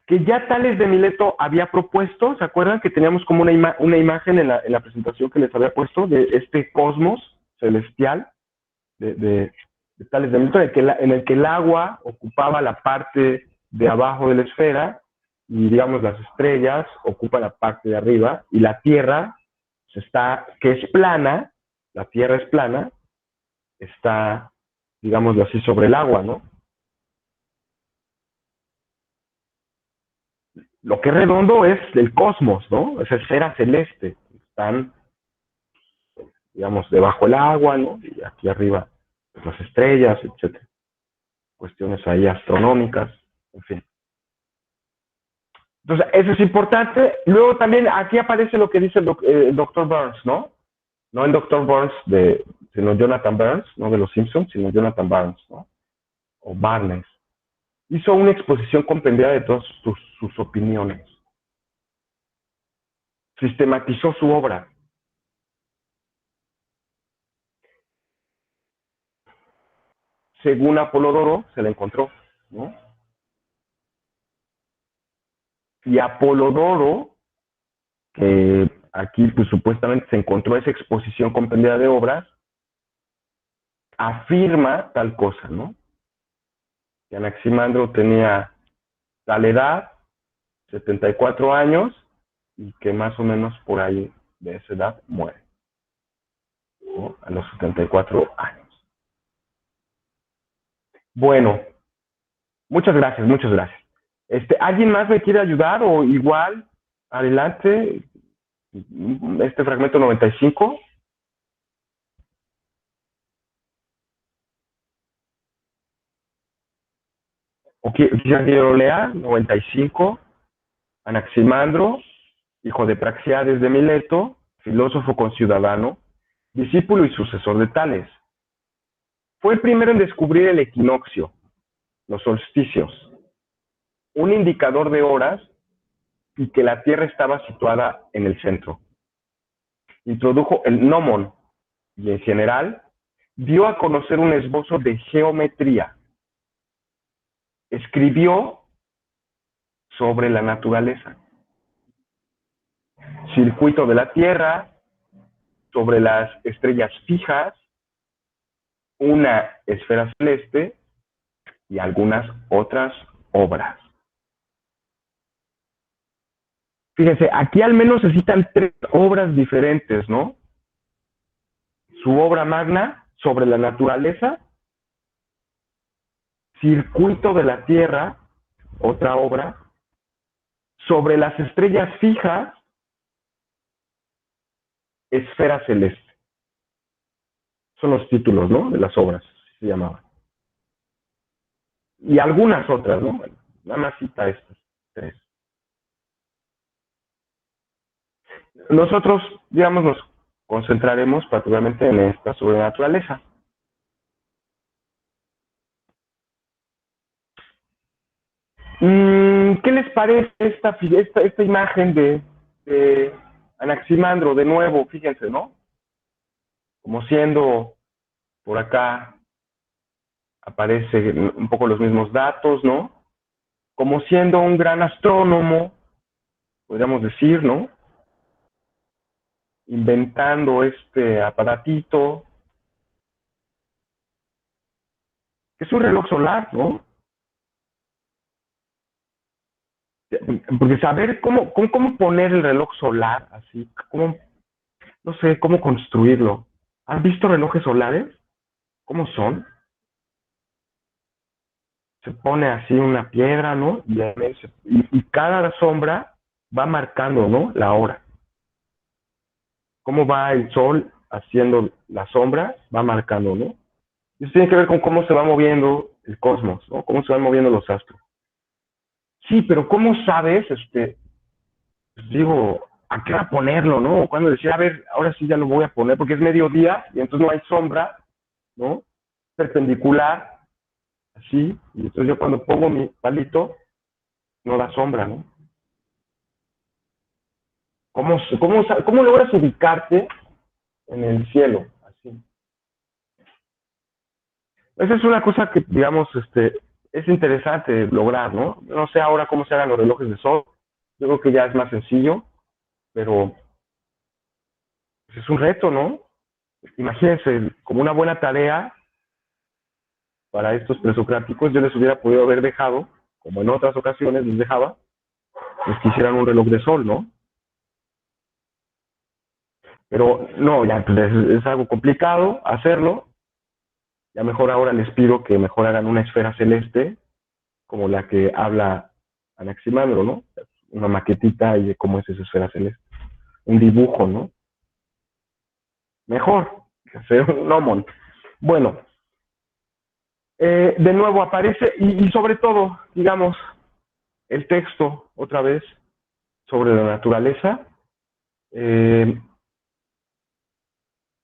S1: Que ya Tales de Mileto había propuesto, ¿se acuerdan? Que teníamos como una imagen en la presentación que les había puesto de este cosmos celestial de, de, de Tales de Mileto, en el que el agua ocupaba la parte de abajo de la esfera y, digamos, las estrellas ocupan la parte de arriba y la Tierra que es plana, la Tierra es plana, está, digámoslo así, sobre el agua, ¿no? lo que es redondo es el cosmos, ¿no? Esa esfera celeste. Están, digamos, debajo del agua, ¿no? Y aquí arriba pues, las estrellas, etcétera. Cuestiones ahí astronómicas, en fin. Entonces, eso es importante. Luego también aquí aparece lo que dice el Dr. Burns, ¿no? No el Dr. Burns, sino Jonathan Burns, no de los Simpsons, sino Jonathan Burns, ¿no? O Barnes. Hizo una exposición compendiada de todas sus opiniones. Sistematizó su obra. Según Apolodoro, se la encontró, ¿no? Y Apolodoro, que aquí pues supuestamente se encontró esa exposición compendiada de obras, afirma tal cosa, ¿no? Que Anaximandro tenía tal edad, 74 años, y que más o menos por ahí de esa edad muere, ¿no? A los 74 años. Bueno, muchas gracias, muchas gracias. ¿Alguien más me quiere ayudar o igual? Adelante. Este fragmento 95. O quisiera que yo lo lea. 95. Anaximandro, hijo de Praxiades de Mileto, filósofo conciudadano, discípulo y sucesor de Tales. Fue el primero en descubrir el equinoccio, los solsticios, un indicador de horas y que la Tierra estaba situada en el centro. Introdujo el gnomon y en general dio a conocer un esbozo de geometría. Escribió sobre la naturaleza, circuito de la Tierra, sobre las estrellas fijas, una esfera celeste y algunas otras obras. Fíjense, aquí al menos se citan 3 obras diferentes, ¿no? Su obra magna sobre la naturaleza, circuito de la Tierra, otra obra, sobre las estrellas fijas, esfera celeste. Son los títulos, ¿no? De las obras, se llamaban. Y algunas otras, ¿no? Bueno, nada más cita estas 3. Nosotros, digamos, nos concentraremos particularmente en esta sobre la naturaleza. ¿Qué les parece esta imagen de Anaximandro? De nuevo, fíjense, ¿no? Como siendo, por acá aparece un poco los mismos datos, ¿no? Como siendo un gran astrónomo, podríamos decir, ¿no? Inventando este aparatito, que es un reloj solar, ¿no? Porque saber cómo poner el reloj solar, así, no sé, cómo construirlo. ¿Has visto relojes solares? ¿Cómo son? Se pone así una piedra, ¿no? Y cada sombra va marcando, ¿no? La hora. Cómo va el sol haciendo la sombra, va marcando, ¿no? Eso tiene que ver con cómo se va moviendo el cosmos, ¿no? Cómo se van moviendo los astros. Sí, pero ¿cómo sabes, pues digo, a qué hora ponerlo, ¿no? Cuando decía, a ver, ahora sí ya lo voy a poner, porque es mediodía y entonces no hay sombra, ¿no? Perpendicular, así, y entonces yo cuando pongo mi palito, no da sombra, ¿no? ¿Cómo logras ubicarte en el cielo? Así. Esa es una cosa que, digamos, es interesante lograr, ¿no? No sé ahora cómo se hagan los relojes de sol. Yo creo que ya es más sencillo, pero pues, es un reto, ¿no? Imagínense, como una buena tarea para estos presocráticos, yo les hubiera podido haber dejado, como en otras ocasiones les dejaba, pues que hicieran un reloj de sol, ¿no? Pero no, ya pues, es algo complicado hacerlo. Ya mejor ahora les pido que mejor hagan una esfera celeste, como la que habla Anaximandro, ¿no? una maquetita y de cómo es esa esfera celeste. Un dibujo, ¿no? Mejor que hacer un gnomon. Bueno, de nuevo aparece, y sobre todo, digamos, el texto, otra vez, sobre la naturaleza.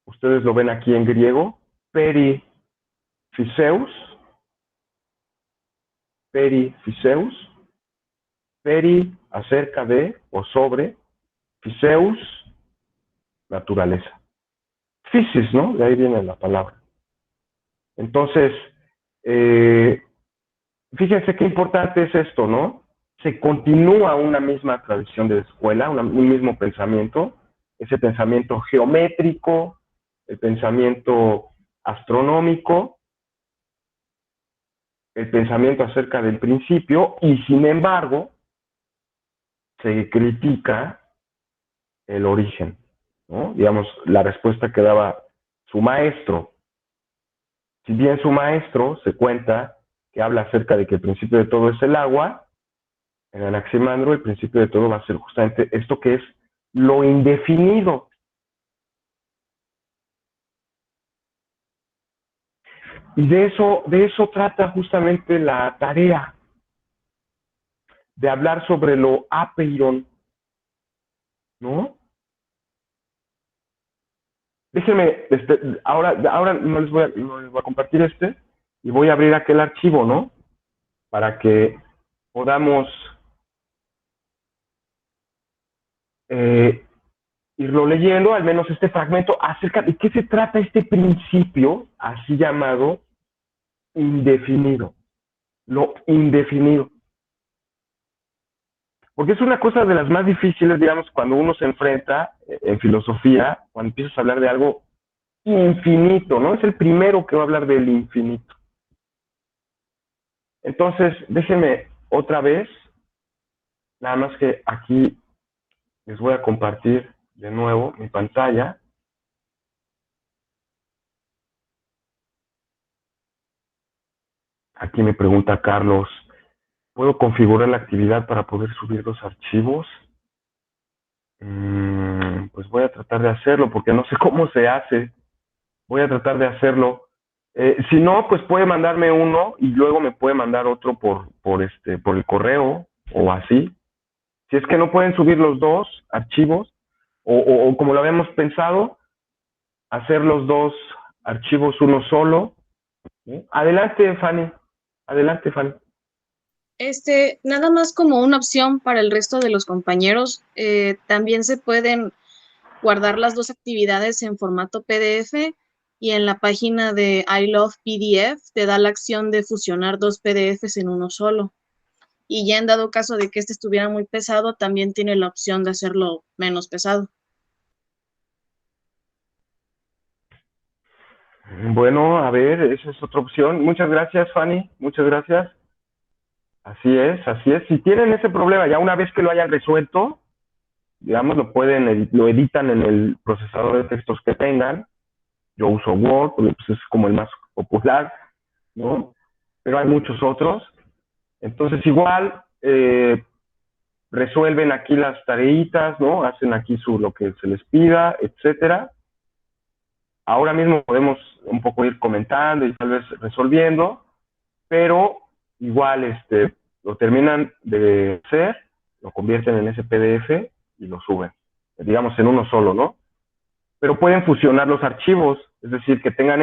S1: Ustedes lo ven aquí en griego, periphyseus, peri, acerca de, o sobre, physeus, naturaleza. Physis, ¿no? De ahí viene la palabra. Entonces, fíjense qué importante es esto, ¿no? Se continúa una misma tradición de escuela, un mismo pensamiento, ese pensamiento geométrico, el pensamiento astronómico, el pensamiento acerca del principio, y sin embargo, se critica el origen, ¿no? Digamos, la respuesta que daba su maestro. Si bien su maestro se cuenta que habla acerca de que el principio de todo es el agua, en Anaximandro el principio de todo va a ser justamente esto que es lo indefinido. Y de eso trata justamente la tarea, de hablar sobre lo apeiron, ¿no? Déjenme, ahora no les voy a compartir y voy a abrir aquel archivo, ¿no? Para que podamos irlo leyendo, al menos este fragmento, acerca de qué se trata este principio, así llamado indefinido, lo indefinido. Porque es una cosa de las más difíciles, digamos, cuando uno se enfrenta en filosofía, cuando empiezas a hablar de algo infinito, ¿no? Es el primero que va a hablar del infinito. Entonces, déjenme otra vez, nada más que aquí les voy a compartir de nuevo mi pantalla. Aquí me pregunta Carlos, ¿puedo configurar la actividad para poder subir los archivos? Pues voy a tratar de hacerlo porque no sé cómo se hace. Voy a tratar de hacerlo. Si no, pues puede mandarme uno y luego me puede mandar otro por el correo o así. Si es que no pueden subir los dos archivos o como lo habíamos pensado, hacer los dos archivos uno solo. ¿Sí? Adelante, Fanny. Adelante, Fanny.
S4: Nada más como una opción para el resto de los compañeros, también se pueden guardar las dos actividades en formato PDF y en la página de I Love PDF te da la acción de fusionar dos PDFs en uno solo. Y ya en dado caso de que este estuviera muy pesado, también tiene la opción de hacerlo menos pesado.
S1: Bueno, a ver, esa es otra opción. Muchas gracias, Fanny. Muchas gracias. Así es, así es. Si tienen ese problema, ya una vez que lo hayan resuelto, digamos, lo editan en el procesador de textos que tengan. Yo uso Word, porque pues, es como el más popular, ¿no? Pero hay muchos otros. Entonces, igual, resuelven aquí las tareitas, ¿no? Hacen aquí lo que se les pida, etcétera. Ahora mismo podemos un poco ir comentando y tal vez resolviendo, pero igual lo terminan de hacer, lo convierten en ese PDF y lo suben, digamos en uno solo, ¿no? Pero pueden fusionar los archivos, es decir, que tengan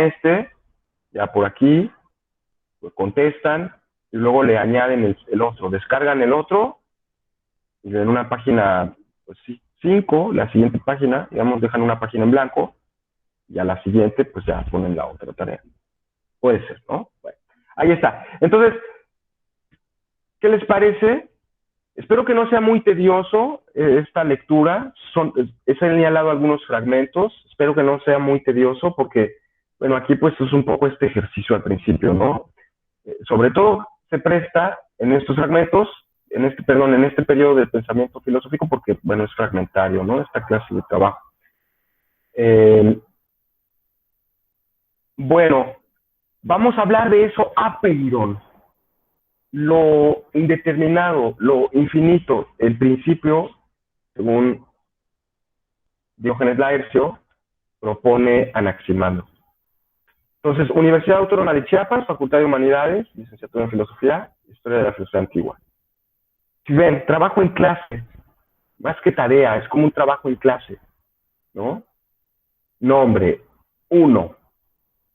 S1: ya por aquí, lo contestan y luego le añaden el otro, descargan el otro y en una página, pues sí, 5, la siguiente página, digamos, dejan una página en blanco y a la siguiente, pues ya ponen la otra tarea. Puede ser, ¿no? Bueno, ahí está. Entonces, ¿qué les parece? Espero que no sea muy tedioso esta lectura. He señalado algunos fragmentos. Espero que no sea muy tedioso porque, bueno, aquí pues es un poco este ejercicio al principio, ¿no? Sobre todo se presta en estos fragmentos, en este periodo de pensamiento filosófico porque, bueno, es fragmentario, ¿no? Esta clase de trabajo. Bueno, vamos a hablar de eso apeiron. lo indeterminado, lo infinito, el principio, según Diógenes Laercio, propone Anaximandro. Entonces, Universidad Autónoma de Chiapas, Facultad de Humanidades, licenciatura en Filosofía, Historia de la Filosofía Antigua. Si ven, trabajo en clase, más que tarea, es como un trabajo en clase, ¿no? Nombre, 1,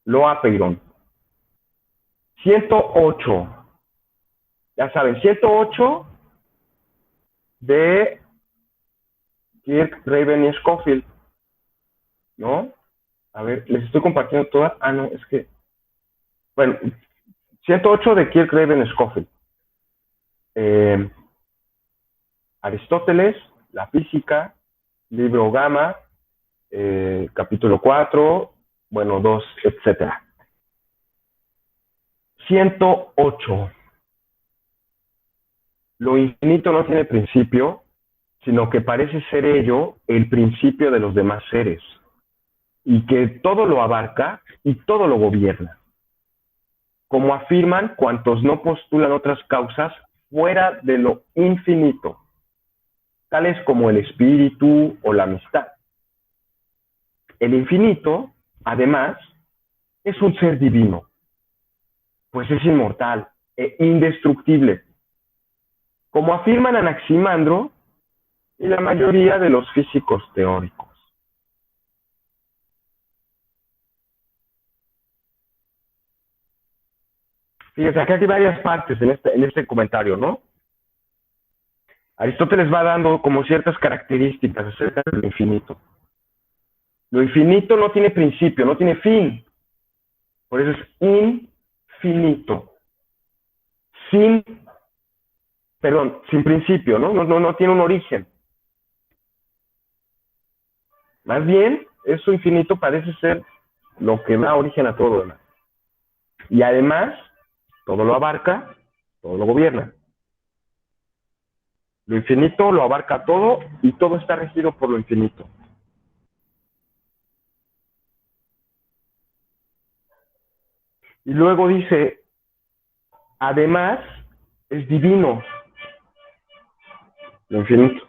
S1: Loa Peirón. 108, ya saben, 108 de Kirk, Raven y Scofield, ¿no? A ver, les estoy compartiendo todas. Ah, no, es que... Bueno, 108 de Kirk, Raven y Scofield. Aristóteles, la física, libro Gama, capítulo 4, bueno, 2, etc. 108. Lo infinito no tiene principio, sino que parece ser ello el principio de los demás seres, y que todo lo abarca y todo lo gobierna, como afirman cuantos no postulan otras causas fuera de lo infinito, tales como el espíritu o la amistad. El infinito, además, es un ser divino, pues es inmortal e indestructible, como afirman Anaximandro y la mayoría de los físicos teóricos. Fíjense, aquí hay varias partes en este comentario, ¿no? Aristóteles va dando como ciertas características acerca del infinito. Lo infinito no tiene principio, no tiene fin. Por eso es infinito. Sin principio, ¿no? No tiene un origen. Más bien, eso infinito parece ser lo que da origen a todo lo demás. Y además, todo lo abarca, todo lo gobierna. Lo infinito lo abarca todo y todo está regido por lo infinito. Y luego dice, además, es divino. Lo infinito.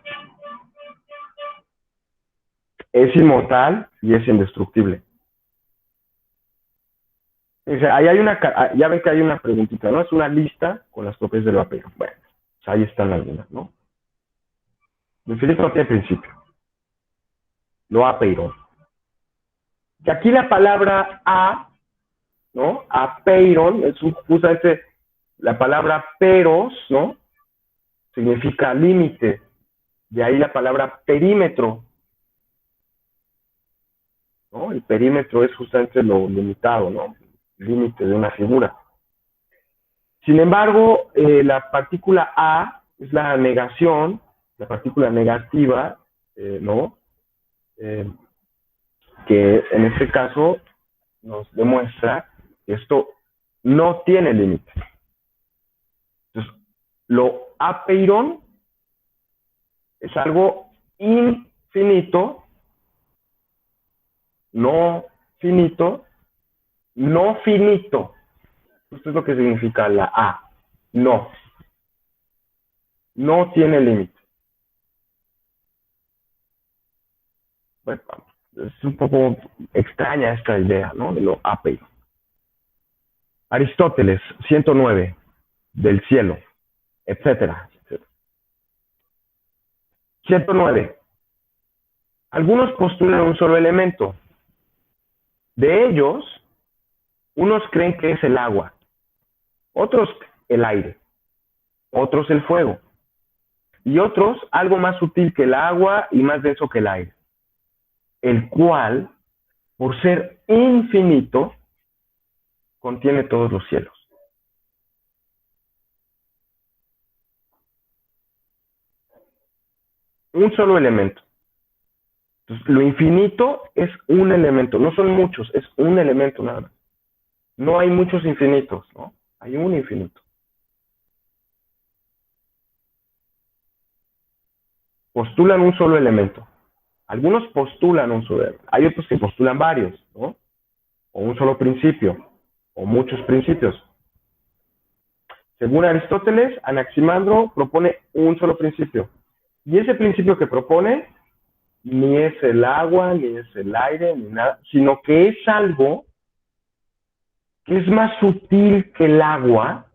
S1: Es inmortal y es indestructible. Dice, ahí hay ya ven que hay una preguntita, ¿no? Es una lista con las propiedades del vapeo. Bueno, pues ahí están algunas, ¿no? Lo infinito no tiene principio. Lo apeiron. Y aquí la palabra a, ¿no? Apeiron es justamente la palabra peros, ¿no? Significa límite. De ahí la palabra perímetro, ¿no? El perímetro es justamente lo limitado, ¿no? Límite de una figura. Sin embargo, la partícula a es la negación, la partícula negativa, ¿no? Que en este caso nos demuestra que esto no tiene límite. Entonces, lo apeiron es algo infinito, no finito, no finito. Esto es lo que significa la A. No. No tiene límite. Bueno, es un poco extraña esta idea, ¿no? De lo apeiron. Aristóteles, 109, del cielo, etcétera. 109. Algunos postulan un solo elemento. De ellos, unos creen que es el agua, otros el aire, otros el fuego, y otros algo más sutil que el agua y más denso que el aire, el cual, por ser infinito, contiene todos los cielos. Un solo elemento. Entonces, lo infinito es un elemento, no son muchos, es un elemento nada más. No hay muchos infinitos, ¿no? Hay un infinito. Postulan un solo elemento. Algunos postulan un solo elemento. Hay otros que postulan varios, ¿no? O un solo principio, o muchos principios. Según Aristóteles, Anaximandro propone un solo principio. Y ese principio que propone ni es el agua, ni es el aire, ni nada, sino que es algo que es más sutil que el agua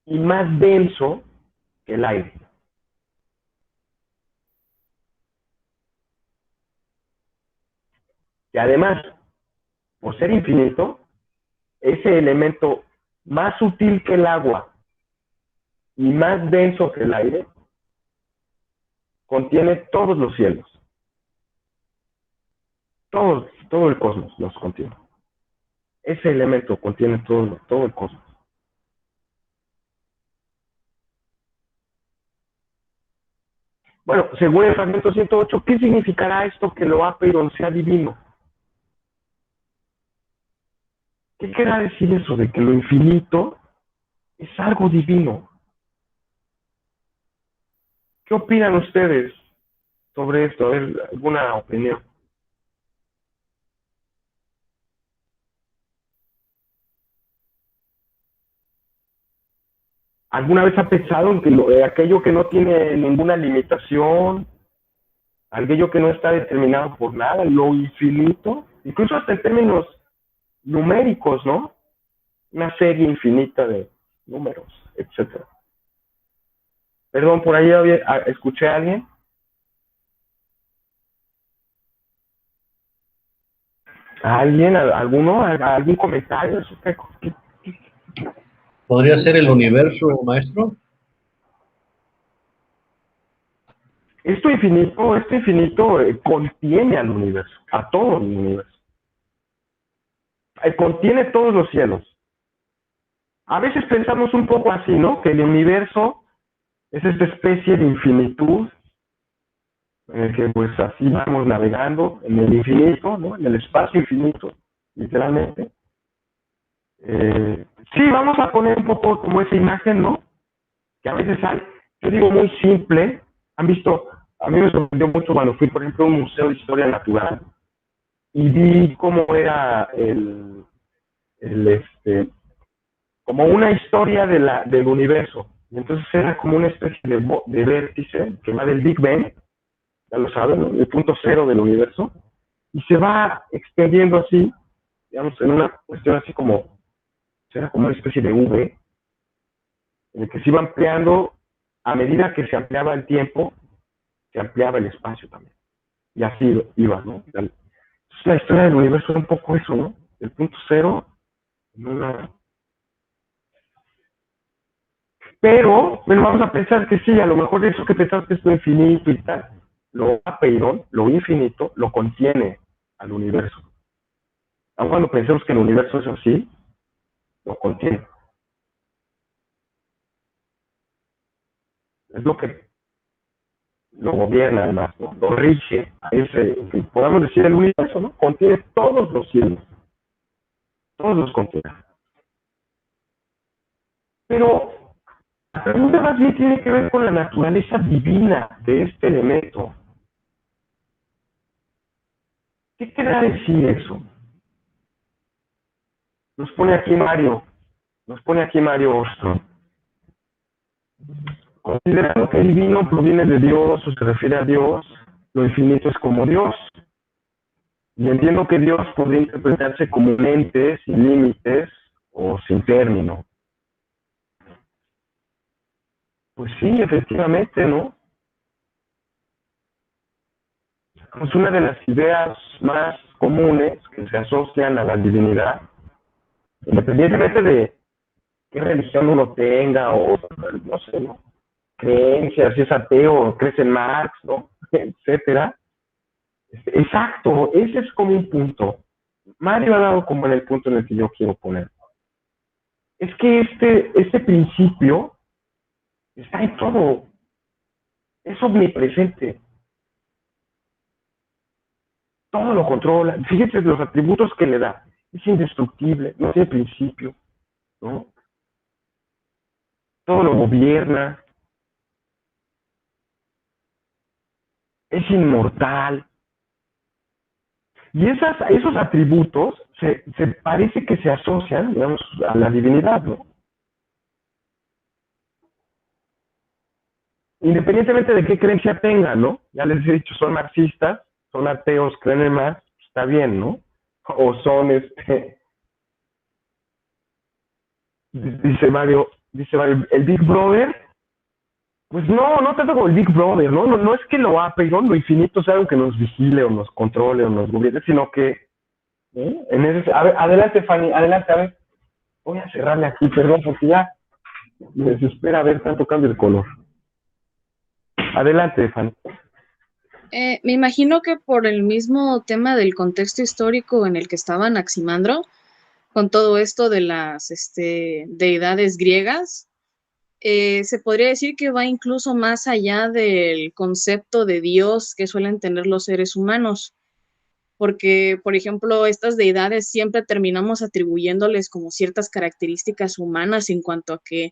S1: y más denso que el aire. Y además, por ser infinito, ese elemento más sutil que el agua y más denso que el aire contiene todos los cielos. Todo el cosmos los contiene. Ese elemento contiene todo el cosmos. Bueno, según el fragmento 108, ¿qué significará esto que lo apeiron sea divino? ¿Qué querrá decir eso de que lo infinito es algo divino? ¿Qué opinan ustedes sobre esto? A ver, ¿alguna opinión? ¿Alguna vez ha pensado en que aquello que no tiene ninguna limitación, aquello que no está determinado por nada, lo infinito, incluso hasta en términos numéricos, ¿no? Una serie infinita de números, etcétera. Perdón, por ahí escuché a alguien. ¿A alguien? ¿Alguno? ¿Algún comentario?
S5: ¿Podría ser el universo, maestro?
S1: Esto infinito contiene al universo, a todo el universo. Contiene todos los cielos. A veces pensamos un poco así, ¿no? Que el universo es esta especie de infinitud en el que pues así vamos navegando en el infinito, ¿no? En el espacio infinito, literalmente. Sí, vamos a poner un poco como esa imagen, ¿no? Que a veces hay, yo digo muy simple. Han visto, a mí me sorprendió mucho cuando fui, por ejemplo, a un museo de historia natural y vi cómo era como una historia del universo. Y entonces era como una especie de vértice que va del Big Bang, ya lo saben, ¿no? El punto cero del universo, y se va extendiendo así, digamos, en una cuestión así como, será como una especie de V, en el que se iba ampliando a medida que se ampliaba el tiempo, se ampliaba el espacio también. Y así iba, ¿no? Entonces, la historia del universo es un poco eso, ¿no? El punto cero, Pero, bueno, vamos a pensar que sí, a lo mejor eso que pensamos que es lo infinito y tal, lo apeiron, lo infinito, lo contiene al universo. Aun cuando pensemos que el universo es así, lo contiene. Es lo que lo gobierna además, ¿no? Lo rige a ese, podamos decir el universo, ¿no? Contiene todos los cielos, todos los contiene. Pero la pregunta más bien tiene que ver con la naturaleza divina de este elemento. ¿Qué querrá decir eso? Nos pone aquí Mario Ostrom. Considerando que el divino proviene de Dios o se refiere a Dios, lo infinito es como Dios. Y entiendo que Dios podría interpretarse como un ente sin límites o sin término. Pues sí, efectivamente, ¿no? Es una de las ideas más comunes que se asocian a la divinidad, independientemente de qué religión uno tenga o, no sé, ¿no? Creencias, si es ateo, crees en Marx, ¿no? Etcétera. Exacto, ese es como un punto. Mario ha dado como en el punto en el que yo quiero poner. Es que este principio está en todo. Es omnipresente. Todo lo controla. Fíjense los atributos que le da. Es indestructible, no tiene principio, ¿no? Todo lo gobierna. Es inmortal. Y esos atributos se parece que se asocian, digamos, a la divinidad, ¿no? Independientemente de qué creencia tengan, ¿no? Ya les he dicho, son marxistas, son ateos, creen en Marx, está bien, ¿no? O son, dice Mario, el Big Brother, pues no tanto como el Big Brother, ¿no? No es que lo Apeiron, lo infinito sea algo que nos vigile o nos controle o nos gobierne, sino que, en ese, a ver, adelante, Fanny, adelante, a ver, voy a cerrarle aquí, perdón, porque ya me desespera ver tanto cambio de color. Adelante, Fanny.
S4: Me imagino que por el mismo tema del contexto histórico en el que estaba Anaximandro, con todo esto de las deidades griegas, se podría decir que va incluso más allá del concepto de Dios que suelen tener los seres humanos, porque, por ejemplo, estas deidades siempre terminamos atribuyéndoles como ciertas características humanas en cuanto a que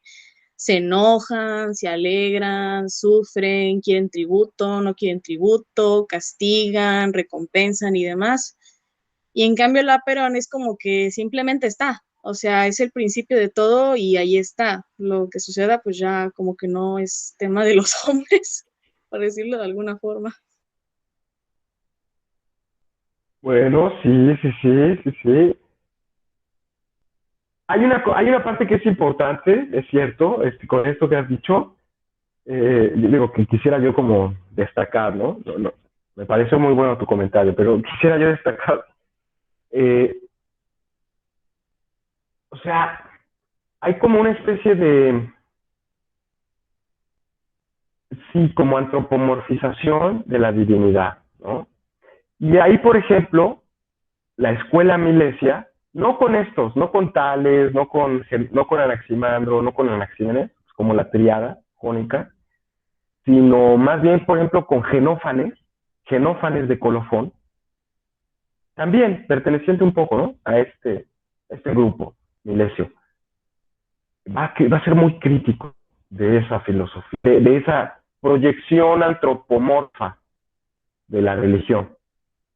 S4: se enojan, se alegran, sufren, quieren tributo, no quieren tributo, castigan, recompensan y demás. Y en cambio el Aperón es como que simplemente está, o sea, es el principio de todo y ahí está. Lo que suceda pues ya como que no es tema de los hombres, por decirlo de alguna forma.
S1: Bueno, sí. Hay una parte que es importante, es cierto, con esto que has dicho, digo que quisiera yo como destacar, ¿no? No, me parece muy bueno tu comentario, pero quisiera yo destacar, eh, o sea, hay como una especie de, sí, como antropomorfización de la divinidad, ¿no? Y ahí, por ejemplo, la escuela Milesia, no con estos, no con Tales, no con Anaximandro, no con Anaxímenes, como la triada jónica, sino más bien, por ejemplo, con Genófanes de Colofón, también perteneciente un poco, ¿no? A este grupo, Milesio. Va a ser muy crítico de esa filosofía, de esa proyección antropomorfa de la religión,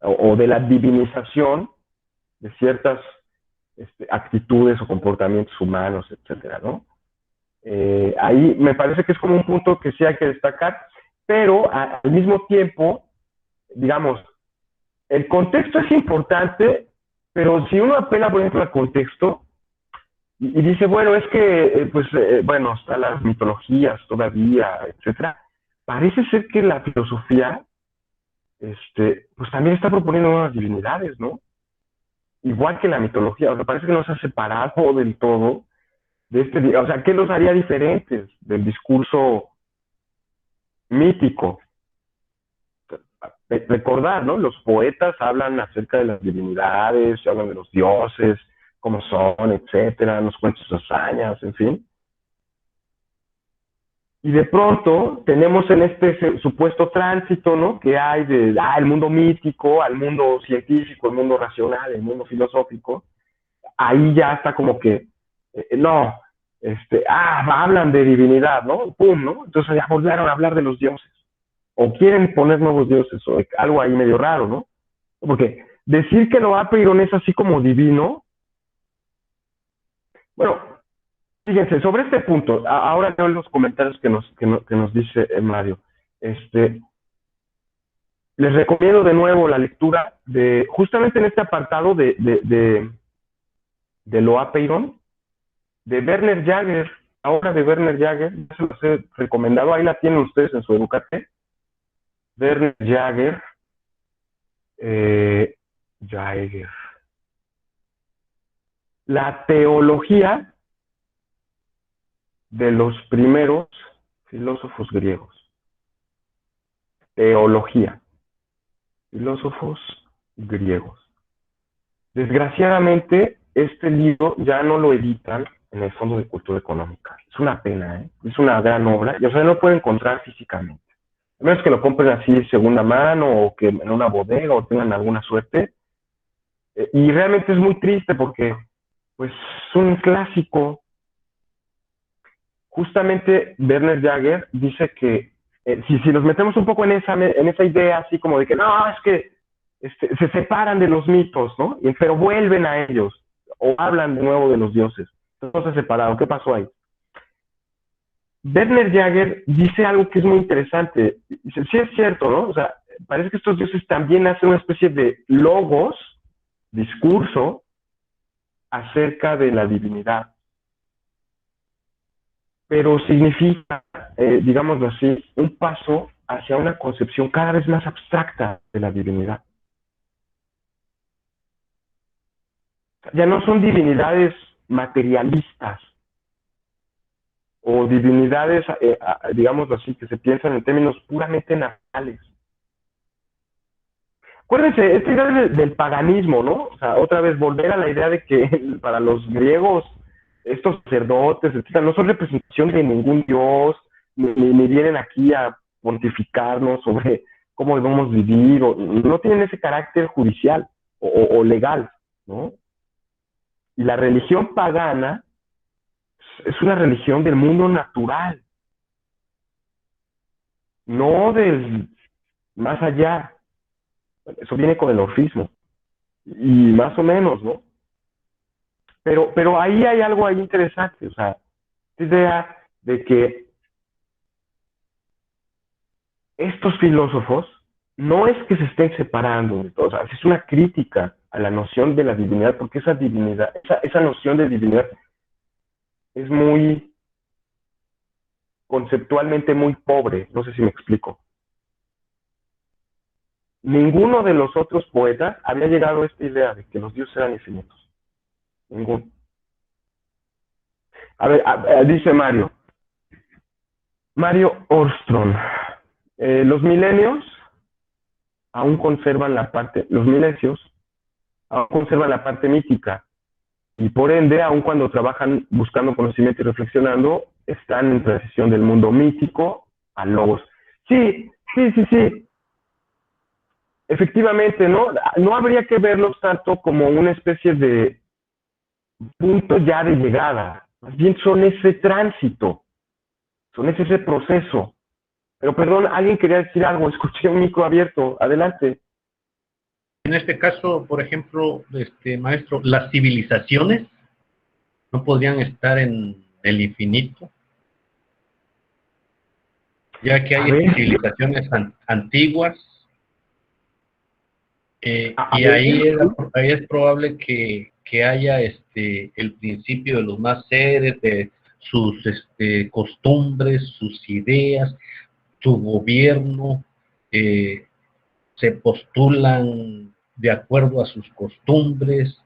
S1: o de la divinización de ciertas actitudes o comportamientos humanos, etcétera, ¿no? Ahí me parece que es como un punto que sí hay que destacar, pero al mismo tiempo, digamos, el contexto es importante, pero si uno apela, por ejemplo, al contexto y dice, bueno, es que, bueno, están las mitologías todavía, etcétera, parece ser que la filosofía, pues también está proponiendo nuevas divinidades, ¿no? Igual que la mitología, o sea, parece que no se ha separado del todo de o sea, ¿qué los haría diferentes del discurso mítico? Recordar, ¿no? Los poetas hablan acerca de las divinidades, hablan de los dioses, cómo son, etcétera, nos cuentan sus hazañas, en fin. Y de pronto tenemos en este supuesto tránsito, ¿no? Que hay el mundo mítico, al mundo científico, el mundo racional, el mundo filosófico. Ahí ya está como que, no, hablan de divinidad, ¿no? Pum, ¿no? Entonces ya volvieron a hablar de los dioses. O quieren poner nuevos dioses, o algo ahí medio raro, ¿no? Porque decir que lo Apeiron es así como divino, bueno, fíjense, sobre este punto, ahora leo los comentarios que nos dice Mario. Les recomiendo de nuevo la lectura de, justamente en este apartado de lo Apeiron, de Werner Jaeger, la obra de Werner Jaeger, se los he recomendado, ahí la tienen ustedes en su Educate. Werner Jaeger, Jaeger. La teología de los primeros filósofos griegos. Teología. Filósofos griegos. Desgraciadamente, este libro ya no lo editan en el Fondo de Cultura Económica. Es una pena, ¿eh? Es una gran obra, y o sea, no lo pueden encontrar físicamente. A menos que lo compren así de segunda mano, o que en una bodega, o tengan alguna suerte. Y realmente es muy triste porque, pues, es un clásico. Justamente Werner Jaeger dice que si nos metemos un poco en esa idea así como de que no, es que se separan de los mitos, ¿no? Pero vuelven a ellos, o hablan de nuevo de los dioses. No se separaron. ¿Qué pasó ahí? Werner Jaeger dice algo que es muy interesante. Dice, sí es cierto, ¿no? O sea, parece que estos dioses también hacen una especie de logos, discurso, acerca de la divinidad. Pero significa, digámoslo así, un paso hacia una concepción cada vez más abstracta de la divinidad. Ya no son divinidades materialistas o divinidades, digámoslo así, que se piensan en términos puramente naturales. Acuérdense, esta idea del paganismo, ¿no? O sea, otra vez volver a la idea de que para los griegos estos sacerdotes, etcétera, no son representación de ningún dios, ni vienen aquí a pontificarnos sobre cómo debemos vivir, o no tienen ese carácter judicial o legal, ¿no? Y la religión pagana es una religión del mundo natural, no del más allá. Eso viene con el orfismo, y más o menos, ¿no? Pero ahí hay algo ahí interesante, o sea, esta idea de que estos filósofos no es que se estén separando de todo, o sea, es una crítica a la noción de la divinidad, porque esa divinidad, esa noción de divinidad es muy conceptualmente muy pobre, no sé si me explico. Ninguno de los otros poetas había llegado a esta idea de que los dioses eran infinitos. Ninguno. A ver, dice Mario Orström, los milenios aún conservan la parte, los milesios aún conservan la parte mítica, y por ende, aun cuando trabajan buscando conocimiento y reflexionando, están en transición del mundo mítico al logos. Sí. Efectivamente, ¿no? No habría que verlos tanto como una especie de punto ya de llegada. Más bien son ese tránsito, son ese proceso. Pero perdón, alguien quería decir algo, escuché un micro abierto, adelante.
S5: En este caso, por ejemplo, maestro, las civilizaciones no podrían estar en el infinito, ya que hay civilizaciones antiguas, y ahí es probable que haya el principio de los más seres, de sus costumbres, sus ideas, su gobierno, se postulan de acuerdo a sus costumbres,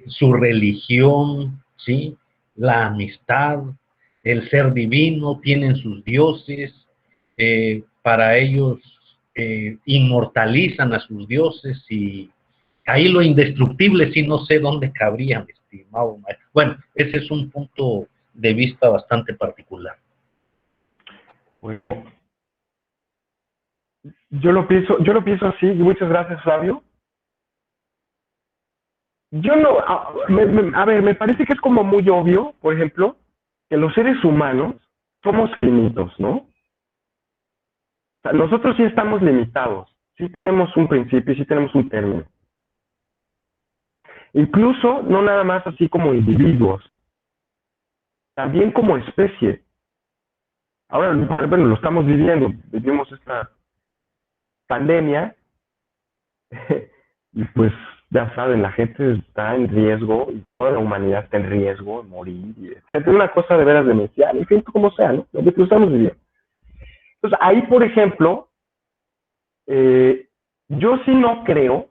S5: su religión, ¿sí? La amistad, el ser divino, tienen sus dioses, para ellos inmortalizan a sus dioses, y ahí lo indestructible sí no sé dónde cabría, mi estimado maestro. Bueno, ese es un punto de vista bastante particular.
S1: Bueno, yo lo pienso así, y muchas gracias, Flavio. Yo no, a ver, me parece que es como muy obvio, por ejemplo, que los seres humanos somos finitos, ¿no? O sea, nosotros sí estamos limitados, sí tenemos un principio, sí tenemos un término. Incluso, no nada más así como individuos, también como especie. Ahora, bueno, lo estamos viviendo, vivimos esta pandemia, y pues ya saben, la gente está en riesgo, y toda la humanidad está en riesgo de morir, y es una cosa de veras demencial, en fin, como sea, ¿no? Lo que estamos viviendo. Entonces, ahí, por ejemplo, yo sí no creo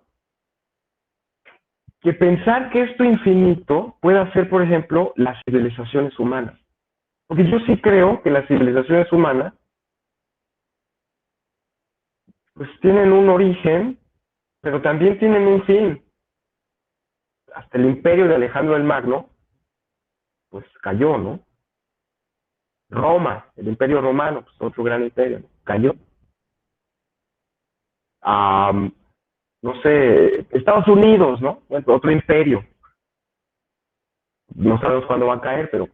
S1: que pensar que esto infinito pueda ser, por ejemplo, las civilizaciones humanas. Porque yo sí creo que las civilizaciones humanas pues tienen un origen, pero también tienen un fin. Hasta el imperio de Alejandro el Magno, pues cayó, ¿no? Roma, el imperio romano, pues otro gran imperio, ¿no? Cayó. No sé, Estados Unidos, ¿no? Bueno, otro imperio. No sabemos cuándo va a caer, pero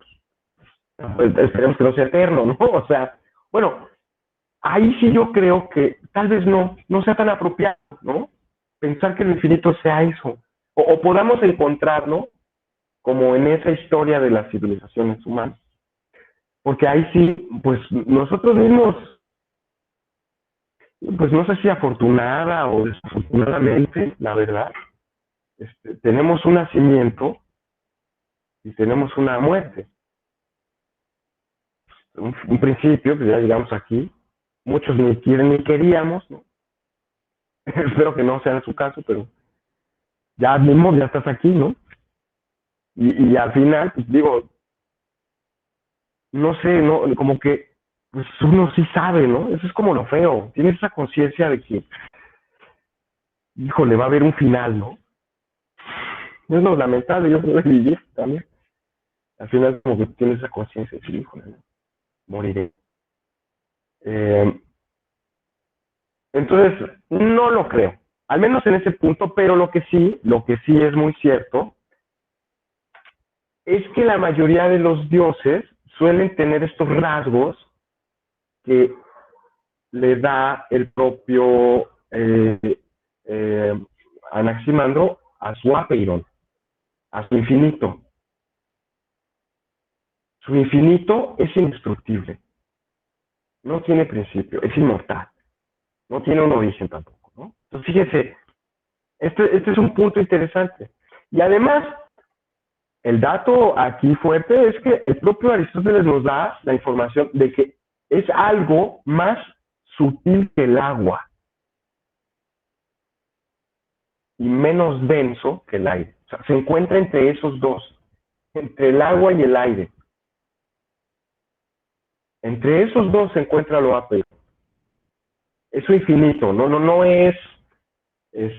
S1: pues, esperemos que no sea eterno, ¿no? O sea, bueno, ahí sí yo creo que tal vez no sea tan apropiado, ¿no? pensar que el infinito sea eso, o podamos encontrarlo como en esa historia de las civilizaciones humanas. Porque ahí sí, pues nosotros mismos, pues no sé si afortunada o desafortunadamente, la verdad, tenemos un nacimiento y tenemos una muerte. Un principio, pues ya llegamos aquí, muchos ni quieren ni queríamos, ¿no? Espero que no sea su caso, pero ya mismo ya estás aquí, ¿no? Y al final, pues digo, no sé, no, como que pues uno sí sabe, ¿no? Eso es como lo feo. Tienes esa conciencia de que, híjole, va a haber un final, ¿no? Es lo lamentable, yo puedo vivir también. Al final como que tienes esa conciencia de decir, híjole, ¿no? Moriré. Eh, entonces, no lo creo. Al menos en ese punto, pero lo que sí es muy cierto, es que la mayoría de los dioses suelen tener estos rasgos que le da el propio Anaximandro a su apeiron, a su infinito. Su infinito es indestructible, no tiene principio, es inmortal, no tiene un origen tampoco, ¿no? Entonces, fíjense, este es un punto interesante. Y además, el dato aquí fuerte es que el propio Aristóteles nos da la información de que es algo más sutil que el agua y menos denso que el aire. O sea, se encuentra entre esos dos, entre el agua y el aire. Entre esos dos se encuentra lo apeo. Eso infinito, no es, es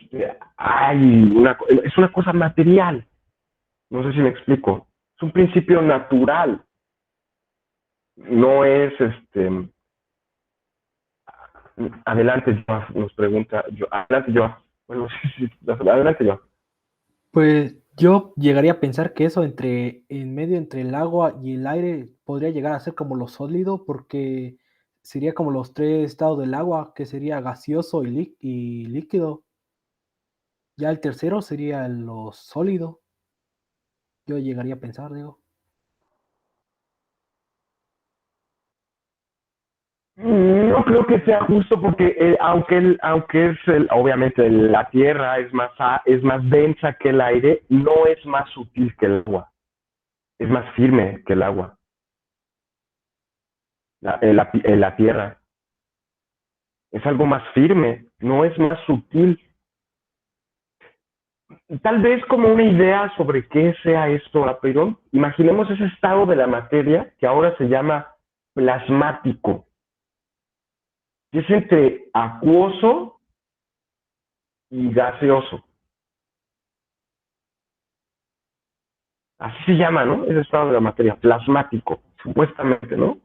S1: una cosa material. No sé si me explico. Es un principio natural. No es, adelante, Joa, nos pregunta, adelante, Joa. Bueno, sí, adelante, Joa.
S6: Pues yo llegaría a pensar que eso en medio entre el agua y el aire podría llegar a ser como lo sólido, porque sería como los tres estados del agua, que sería gaseoso y líquido. Ya el tercero sería lo sólido. Yo llegaría a pensar, digo.
S1: No creo que sea justo porque aunque obviamente la Tierra es más densa que el aire, no es más sutil que el agua, es más firme que el agua, la Tierra. Es algo más firme, no es más sutil. Tal vez como una idea sobre qué sea esto, Apeirón, imaginemos ese estado de la materia que ahora se llama plasmático, que es entre acuoso y gaseoso. Así se llama, ¿no? Ese estado de la materia, plasmático, supuestamente, ¿no?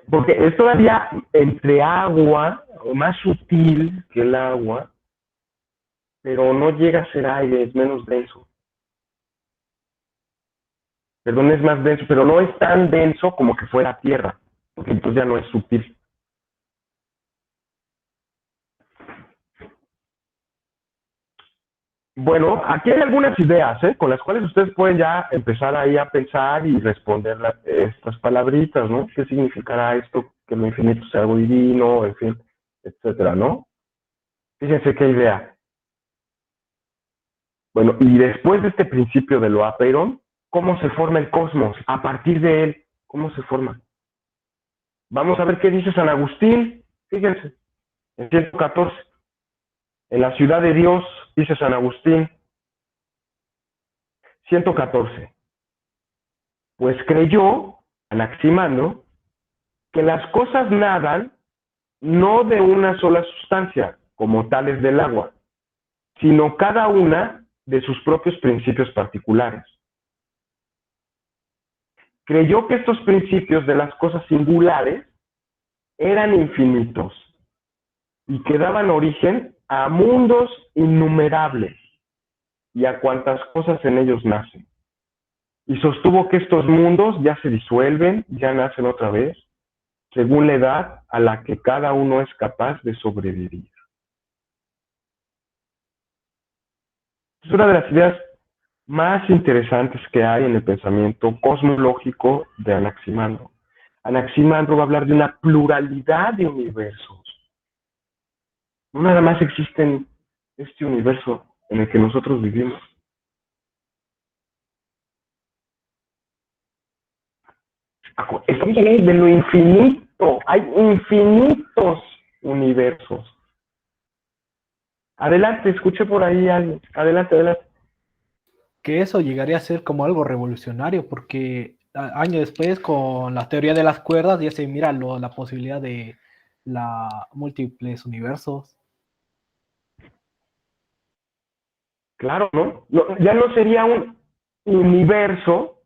S1: Porque es todavía entre agua, o más sutil que el agua, pero no llega a ser aire, es menos denso. Perdón, es más denso, pero no es tan denso como que fuera tierra, porque entonces ya no es sutil. Bueno, aquí hay algunas ideas, con las cuales ustedes pueden ya empezar ahí a pensar y responder estas palabritas, ¿no? ¿Qué significará esto? Que lo infinito sea algo divino, en fin, etcétera, ¿no? Fíjense qué idea. Bueno, y después de este principio de lo apeiron, ¿cómo se forma el cosmos? A partir de él, ¿cómo se forma? Vamos a ver qué dice San Agustín. Fíjense, en 114. En la ciudad de Dios, dice San Agustín, 114. Pues creyó Anaximandro que las cosas nadan no de una sola sustancia, como tales del agua, sino cada una de sus propios principios particulares. Creyó que estos principios de las cosas singulares eran infinitos y que daban origen a mundos innumerables y a cuantas cosas en ellos nacen. Y sostuvo que estos mundos ya se disuelven, ya nacen otra vez, según la edad a la que cada uno es capaz de sobrevivir. Es una de las ideas más interesantes que hay en el pensamiento cosmológico de Anaximandro. Anaximandro va a hablar de una pluralidad de universos. No nada más existe en este universo en el que nosotros vivimos. Estamos hablando de lo infinito. Hay infinitos universos. Adelante, escuché por ahí algo. Adelante, adelante.
S6: Que eso llegaría a ser como algo revolucionario, porque años después, con la teoría de las cuerdas, ya se mira la posibilidad de la múltiples universos.
S1: Claro, ¿no? Ya no sería un universo,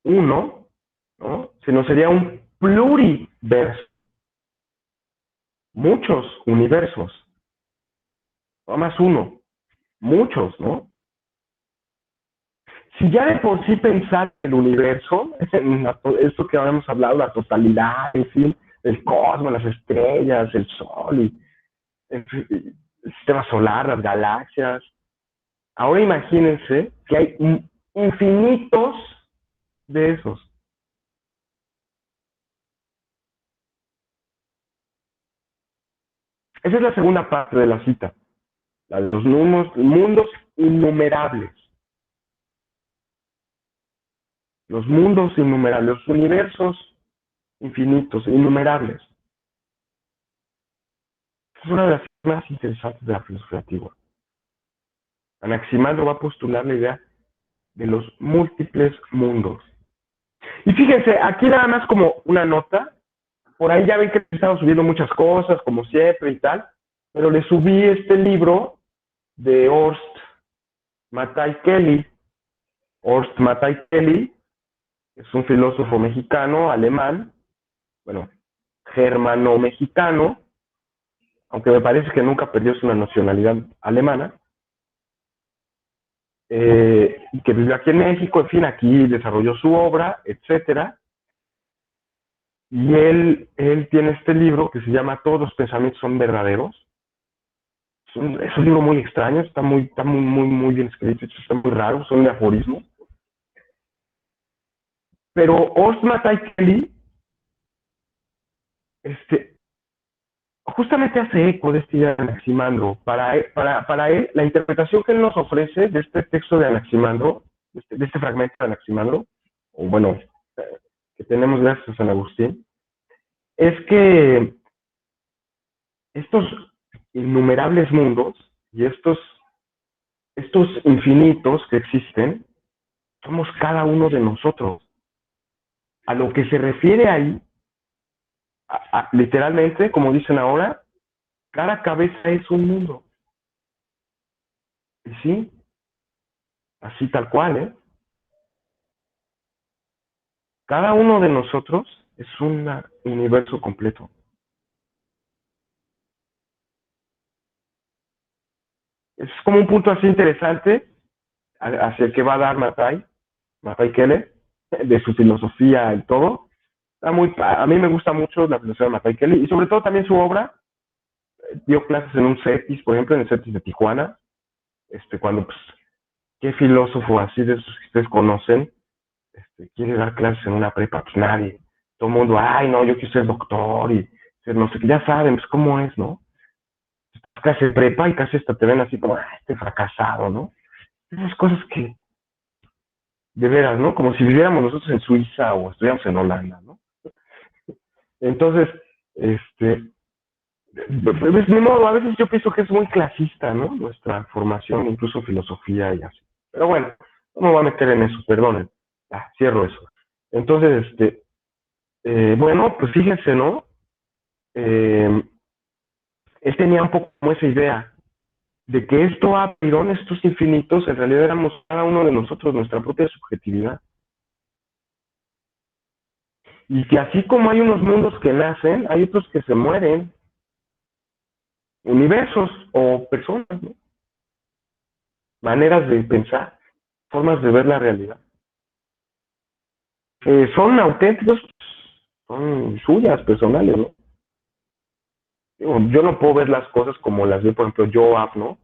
S1: uno, ¿no? Sino sería un pluriverso. Muchos universos. No más uno. Muchos, ¿no? Si ya de por sí pensar en el universo, esto que ahora hemos hablado, la totalidad, en fin, el cosmos, las estrellas, el sol, y el sistema solar, las galaxias. Ahora imagínense que hay infinitos de esos. Esa es la segunda parte de la cita, la de los mundos innumerables. Los mundos innumerables, los universos infinitos, innumerables. Es una de las más interesantes de la filosofía antigua. Anaximandro va a postular la idea de los múltiples mundos. Y fíjense, aquí nada más como una nota, por ahí ya ven que he estado subiendo muchas cosas, como siempre y tal, pero le subí este libro de Horst Mattei Kelly. Horst Mattei Kelly es un filósofo mexicano, alemán, bueno, germano-mexicano, aunque me parece que nunca perdió su nacionalidad alemana, que vivió aquí en México, en fin, aquí desarrolló su obra, etcétera. Y él tiene este libro que se llama Todos los pensamientos son verdaderos. Es un libro muy extraño, está muy bien escrito, está muy raro, son de aforismos. Pero Horst Mattei Kelly justamente hace eco de este idea de Anaximandro. Para él, la interpretación que él nos ofrece de este texto de Anaximandro, de este fragmento de Anaximandro, o bueno, que tenemos gracias a San Agustín, es que estos innumerables mundos y estos infinitos que existen, somos cada uno de nosotros. A lo que se refiere ahí, literalmente, como dicen ahora, cada cabeza es un mundo. Y sí, así tal cual, ¿eh? Cada uno de nosotros es un universo completo. Es como un punto así interesante hacia el que va a dar Mattei Kelly, de su filosofía y todo. A mí me gusta mucho la filosofía de Mattei Kelly y sobre todo también su obra. Dio clases en un CETIS, por ejemplo, en el CETIS de Tijuana, cuando, pues, ¿qué filósofo así de esos que ustedes conocen quiere dar clases en una prepa? Pues nadie. Todo el mundo, ay, no, yo quiero ser doctor y ser no sé qué. Ya saben, pues, cómo es, ¿no? Casi prepa y casi hasta te ven así como, fracasado, ¿no? Esas cosas que, de veras, ¿no? Como si viviéramos nosotros en Suiza o estuviéramos en Holanda, ¿no? Entonces, pues, de modo, a veces yo pienso que es muy clasista, ¿no? Nuestra formación, incluso filosofía y así. Pero bueno, no me voy a meter en eso, perdonen. Cierro eso. Entonces, bueno, pues fíjense, ¿no? Él tenía un poco como esa idea de que estos infinitos, en realidad éramos cada uno de nosotros, nuestra propia subjetividad. Y que así como hay unos mundos que nacen, hay otros que se mueren. Universos o personas, ¿no? Maneras de pensar, formas de ver la realidad. Son auténticos, son suyas, personales, ¿no? Yo no puedo ver las cosas como las ve, por ejemplo, Joab, ¿no?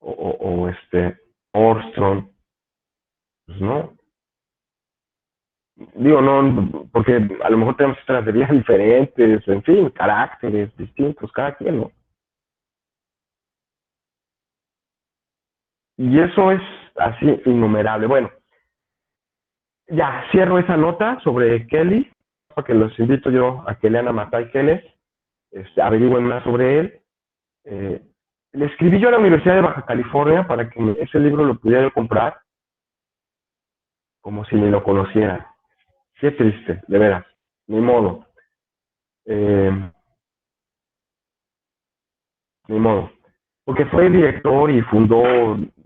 S1: O Nordstrom, pues no. Digo, no, porque a lo mejor tenemos estrategias diferentes, en fin, caracteres distintos, cada quien, ¿no? Y eso es así innumerable. Bueno, ya cierro esa nota sobre Kelly, porque los invito yo a que lean a Matai Keles, averigüen más sobre él. Le escribí yo a la Universidad de Baja California para que ese libro lo pudiera yo comprar, como si ni lo conociera. Qué triste, de veras, ni modo. Ni modo. Porque fue director y fundó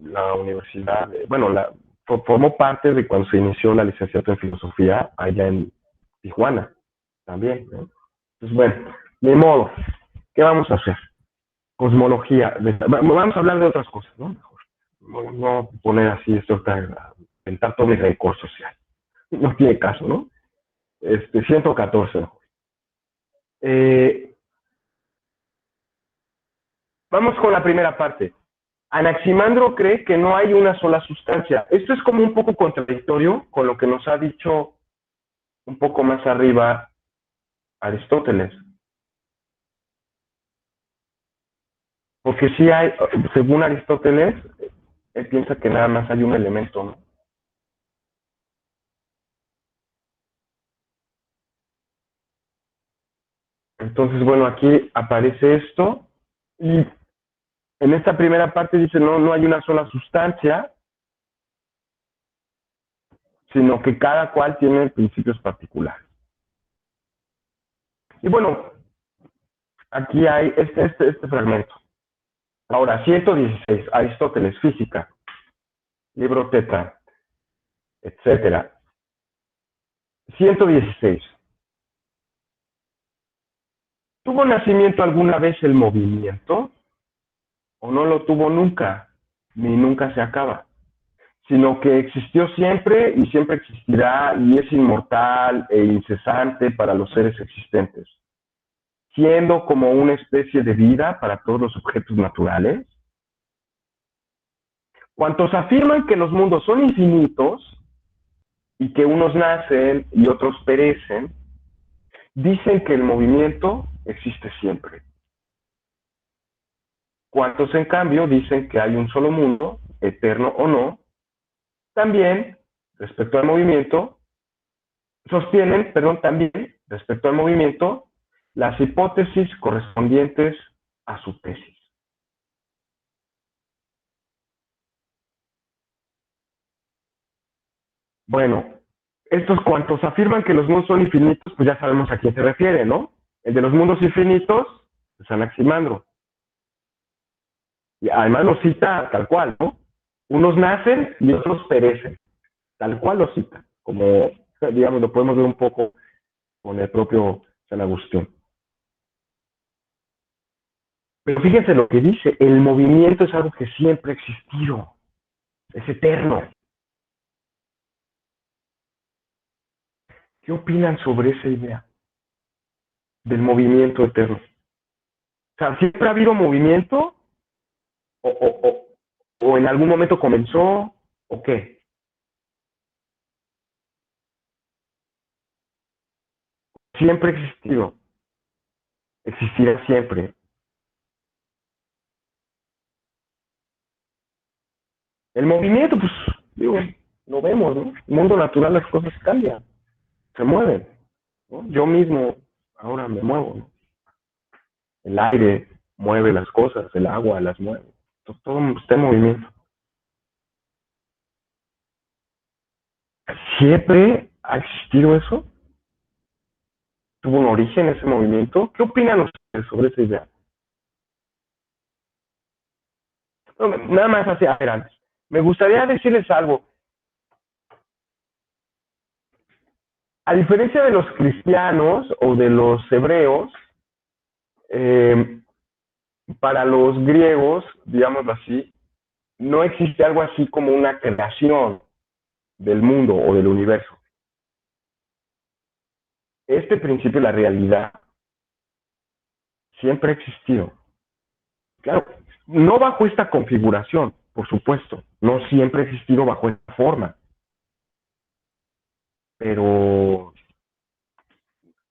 S1: la universidad, bueno, formó parte de cuando se inició la licenciatura en filosofía allá en Tijuana, también, ¿no? Entonces, bueno, ni modo. ¿Qué vamos a hacer? Cosmología. Vamos a hablar de otras cosas, ¿no? Mejor. No poner así esto a inventar todo mi rencor social. No tiene caso, ¿no? 114 mejor. Vamos con la primera parte. Anaximandro cree que no hay una sola sustancia. Esto es como un poco contradictorio con lo que nos ha dicho un poco más arriba Aristóteles. Porque sí hay, según Aristóteles, él piensa que nada más hay un elemento, ¿no? Entonces, bueno, aquí aparece esto y en esta primera parte dice no hay una sola sustancia, sino que cada cual tiene principios particulares. Y bueno, aquí hay este fragmento. Ahora, 116, Aristóteles, física, libro Teta, etcétera. 116. ¿Tuvo nacimiento alguna vez el movimiento? ¿O no lo tuvo nunca? Ni nunca se acaba. Sino que existió siempre y siempre existirá y es inmortal e incesante para los seres existentes, siendo como una especie de vida para todos los objetos naturales. Cuantos afirman que los mundos son infinitos y que unos nacen y otros perecen, dicen que el movimiento existe siempre. Cuantos, en cambio, dicen que hay un solo mundo, eterno o no, también, respecto al movimiento, sostienen, también, respecto al movimiento, las hipótesis correspondientes a su tesis. Bueno, estos cuantos afirman que los mundos son infinitos, pues ya sabemos a quién se refiere, ¿no? El de los mundos infinitos es Anaximandro. Y además lo cita tal cual, ¿no? Unos nacen y otros perecen. Tal cual lo cita. Como, digamos, lo podemos ver un poco con el propio San Agustín. Pero fíjense lo que dice, el movimiento es algo que siempre ha existido, es eterno. ¿Qué opinan sobre esa idea del movimiento eterno? O sea, ¿siempre ha habido movimiento? ¿O en algún momento comenzó? ¿O qué? Siempre ha existido, existirá siempre. El movimiento, pues, digo, lo vemos, ¿no? El mundo natural, las cosas cambian, se mueven, ¿no? Yo mismo ahora me muevo, ¿no? El aire mueve las cosas, el agua las mueve, todo está en movimiento. ¿Siempre ha existido eso? ¿Tuvo un origen ese movimiento? ¿Qué opinan ustedes sobre esa idea? No, nada más hacia adelante. Me gustaría decirles algo. A diferencia de los cristianos o de los hebreos, para los griegos, digámoslo así, no existe algo así como una creación del mundo o del universo. Este principio de la realidad siempre ha existido. Claro, no bajo esta configuración, por supuesto. No siempre ha existido bajo esta forma. Pero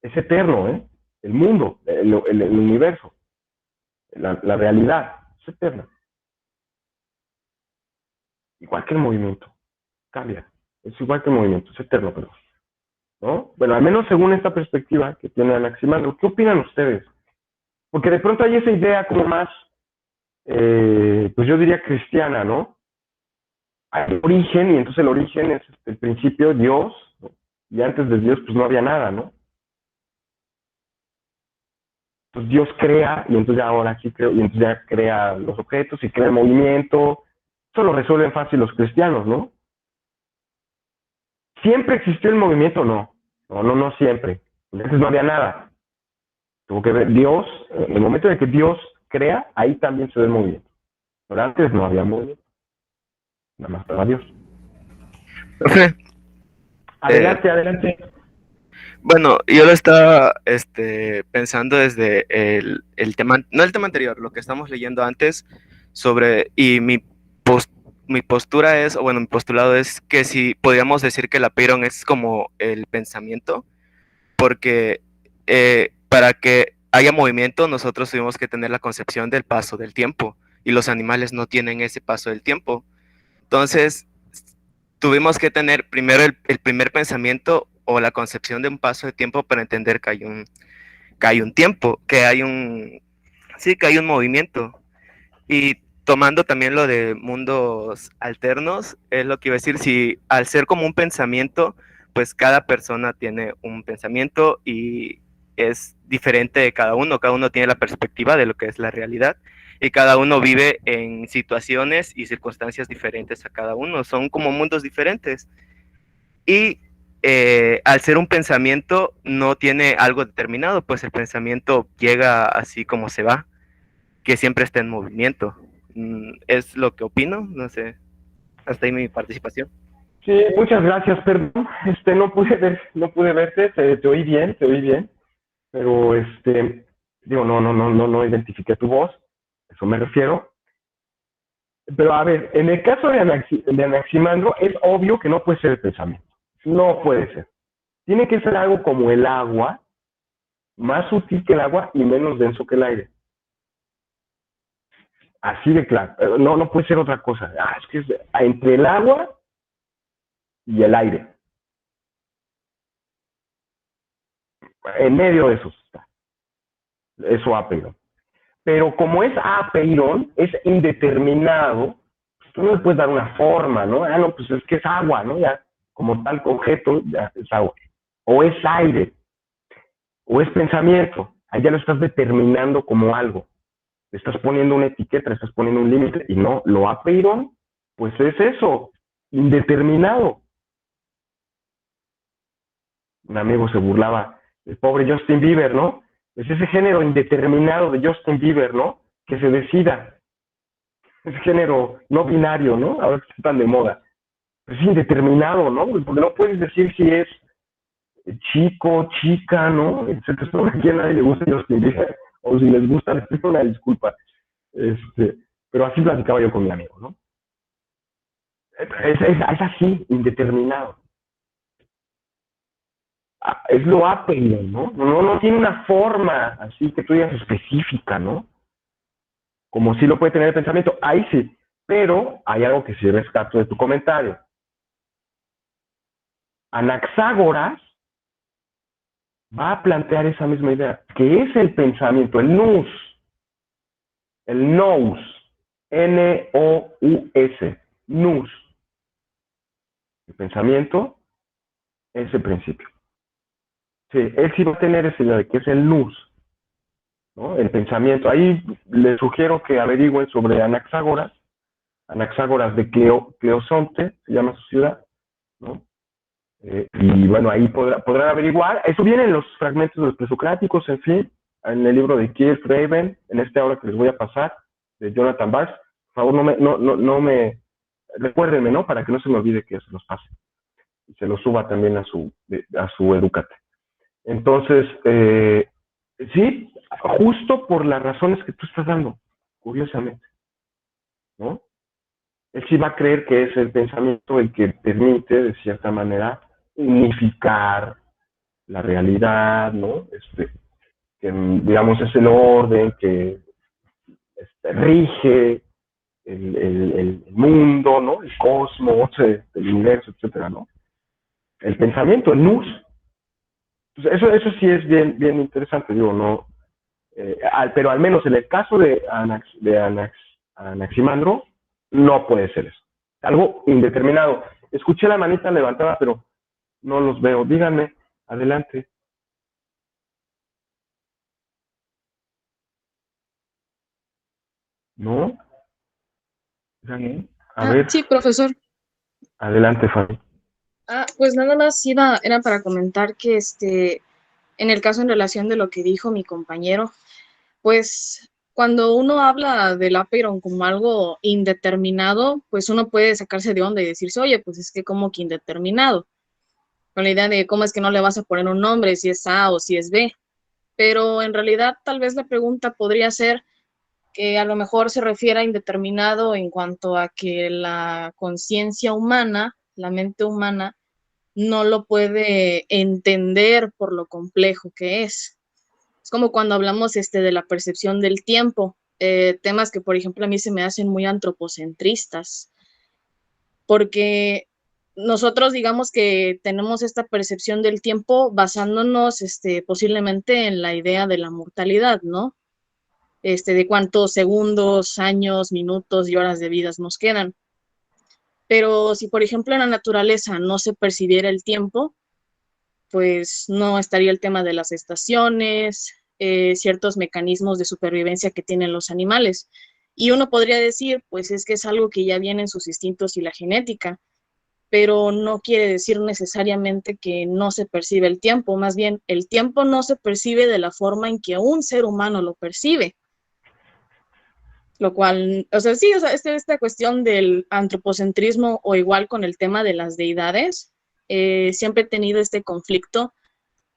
S1: es eterno, ¿eh? El mundo, el universo, la realidad, es eterna. Igual que el movimiento, cambia. Es igual que el movimiento, es eterno, pero, ¿no? Bueno, al menos según esta perspectiva que tiene Anaximandro, ¿qué opinan ustedes? Porque de pronto hay esa idea como más, pues yo diría cristiana, ¿no? Hay origen, y entonces el origen es el principio, Dios, ¿no? Y antes de Dios, pues no había nada, ¿no? Pues Dios crea, y entonces ahora sí creo, y entonces ya crea los objetos y crea el movimiento. Eso lo resuelven fácil los cristianos, ¿no? ¿Siempre existió el movimiento? No. No siempre. Entonces no había nada. Tuvo que ver Dios, en el momento en que Dios crea, ahí también se ve el movimiento. Pero antes no había movimiento. Nada más estaba Dios.
S7: Profe,
S1: Adelante, adelante.
S7: bueno, yo lo estaba pensando desde el tema, no el tema anterior, lo que estamos leyendo antes sobre, y mi postura es, o bueno, mi postulado es que si podríamos decir que el apeiron es como el pensamiento, porque para que haya movimiento nosotros tuvimos que tener la concepción del paso del tiempo, y los animales no tienen ese paso del tiempo. Entonces, tuvimos que tener primero el primer pensamiento o la concepción de un paso de tiempo para entender que hay un tiempo, sí, que hay un movimiento. Y tomando también lo de mundos alternos, es lo que iba a decir, si al ser como un pensamiento, pues cada persona tiene un pensamiento y es diferente de cada uno tiene la perspectiva de lo que es la realidad y cada uno vive en situaciones y circunstancias diferentes a cada uno, son como mundos diferentes. Y al ser un pensamiento no tiene algo determinado, pues el pensamiento llega así como se va, que siempre está en movimiento. Es lo que opino, no sé, hasta ahí mi participación.
S1: Sí, muchas gracias, perdón. No pude verte, te oí bien, pero digo, no identifiqué tu voz, a eso me refiero. Pero a ver, en el caso de Anaximandro, es obvio que no puede ser el pensamiento. No puede ser. Tiene que ser algo como el agua, más sutil que el agua y menos denso que el aire. Así de claro. No puede ser otra cosa. Es que es entre el agua y el aire. En medio de eso está. Eso apeiron. Pero como es apeiron, es indeterminado, pues tú no le puedes dar una forma, ¿no? No, pues es que es agua, ¿no? Ya, como tal objeto, ya es agua. O es aire, o es pensamiento. Ahí ya lo estás determinando como algo. Le estás poniendo una etiqueta, le estás poniendo un límite, y no, lo apeiron, pues es eso, indeterminado. Un amigo se burlaba, el pobre Justin Bieber, ¿no? Es ese género indeterminado de Justin Bieber, ¿no? Que se decida. Ese género no binario, ¿no? Ahora que está tan de moda. Es indeterminado, ¿no? Porque no puedes decir si es chico, chica, ¿no? Se te espero que a nadie le gusta Justin Bieber, o si les gusta, les pido una disculpa. Pero así platicaba yo con mi amigo, ¿no? Es así, indeterminado. Es lo apeiron, ¿no? No tiene una forma así que tú digas específica, ¿no? Como si lo puede tener el pensamiento, ahí sí, pero hay algo que sí rescato de tu comentario. Anaxágoras va a plantear esa misma idea, que es el pensamiento, el nous, N-O-U-S, nous. El pensamiento es el principio. Sí, él sí va a tener esa idea de que es el nous, ¿no? El pensamiento. Ahí les sugiero que averigüen sobre Anaxágoras de Cleosonte, se llama su ciudad, ¿no? Y bueno, ahí podrán averiguar. Eso viene en los fragmentos de los presocráticos, en fin, en el libro de Keith Raven, en ahora que les voy a pasar, de Jonathan Bars. Por favor, recuérdenme, ¿no? Para que no se me olvide que se los pase. Y se los suba también a su Educate. Entonces, sí, justo por las razones que tú estás dando, curiosamente, ¿no? él sí va a creer que es el pensamiento el que permite, de cierta manera, unificar la realidad, ¿no? Que, digamos, es el orden que rige el mundo, ¿no? El cosmos, el universo, etcétera, ¿no? El pensamiento, el nous. Pues eso sí es bien, bien interesante, digo, no, pero al menos en el caso de Anaximandro, no puede ser eso. Algo indeterminado. Escuché la manita levantada, pero no los veo. Díganme, adelante. ¿No? A ver,
S4: Sí, profesor.
S1: adelante, Fabi.
S4: Pues nada más era para comentar que en el caso en relación de lo que dijo mi compañero, pues cuando uno habla del Apiron como algo indeterminado, pues uno puede sacarse de onda y decirse, oye, pues es que como que indeterminado, con la idea de cómo es que no le vas a poner un nombre, si es A o si es B. Pero en realidad tal vez la pregunta podría ser que a lo mejor se refiere a indeterminado en cuanto a que la conciencia humana, la mente humana, no lo puede entender por lo complejo que es. Es como cuando hablamos de la percepción del tiempo, temas que, por ejemplo, a mí se me hacen muy antropocentristas, porque nosotros digamos que tenemos esta percepción del tiempo basándonos posiblemente en la idea de la mortalidad, ¿no? De cuántos segundos, años, minutos y horas de vidas nos quedan. Pero si, por ejemplo, en la naturaleza no se percibiera el tiempo, pues no estaría el tema de las estaciones, ciertos mecanismos de supervivencia que tienen los animales. Y uno podría decir, pues es que es algo que ya viene en sus instintos y la genética, pero no quiere decir necesariamente que no se percibe el tiempo, más bien el tiempo no se percibe de la forma en que un ser humano lo percibe. Lo cual, o sea, sí, o sea, esta cuestión del antropocentrismo o igual con el tema de las deidades, siempre he tenido este conflicto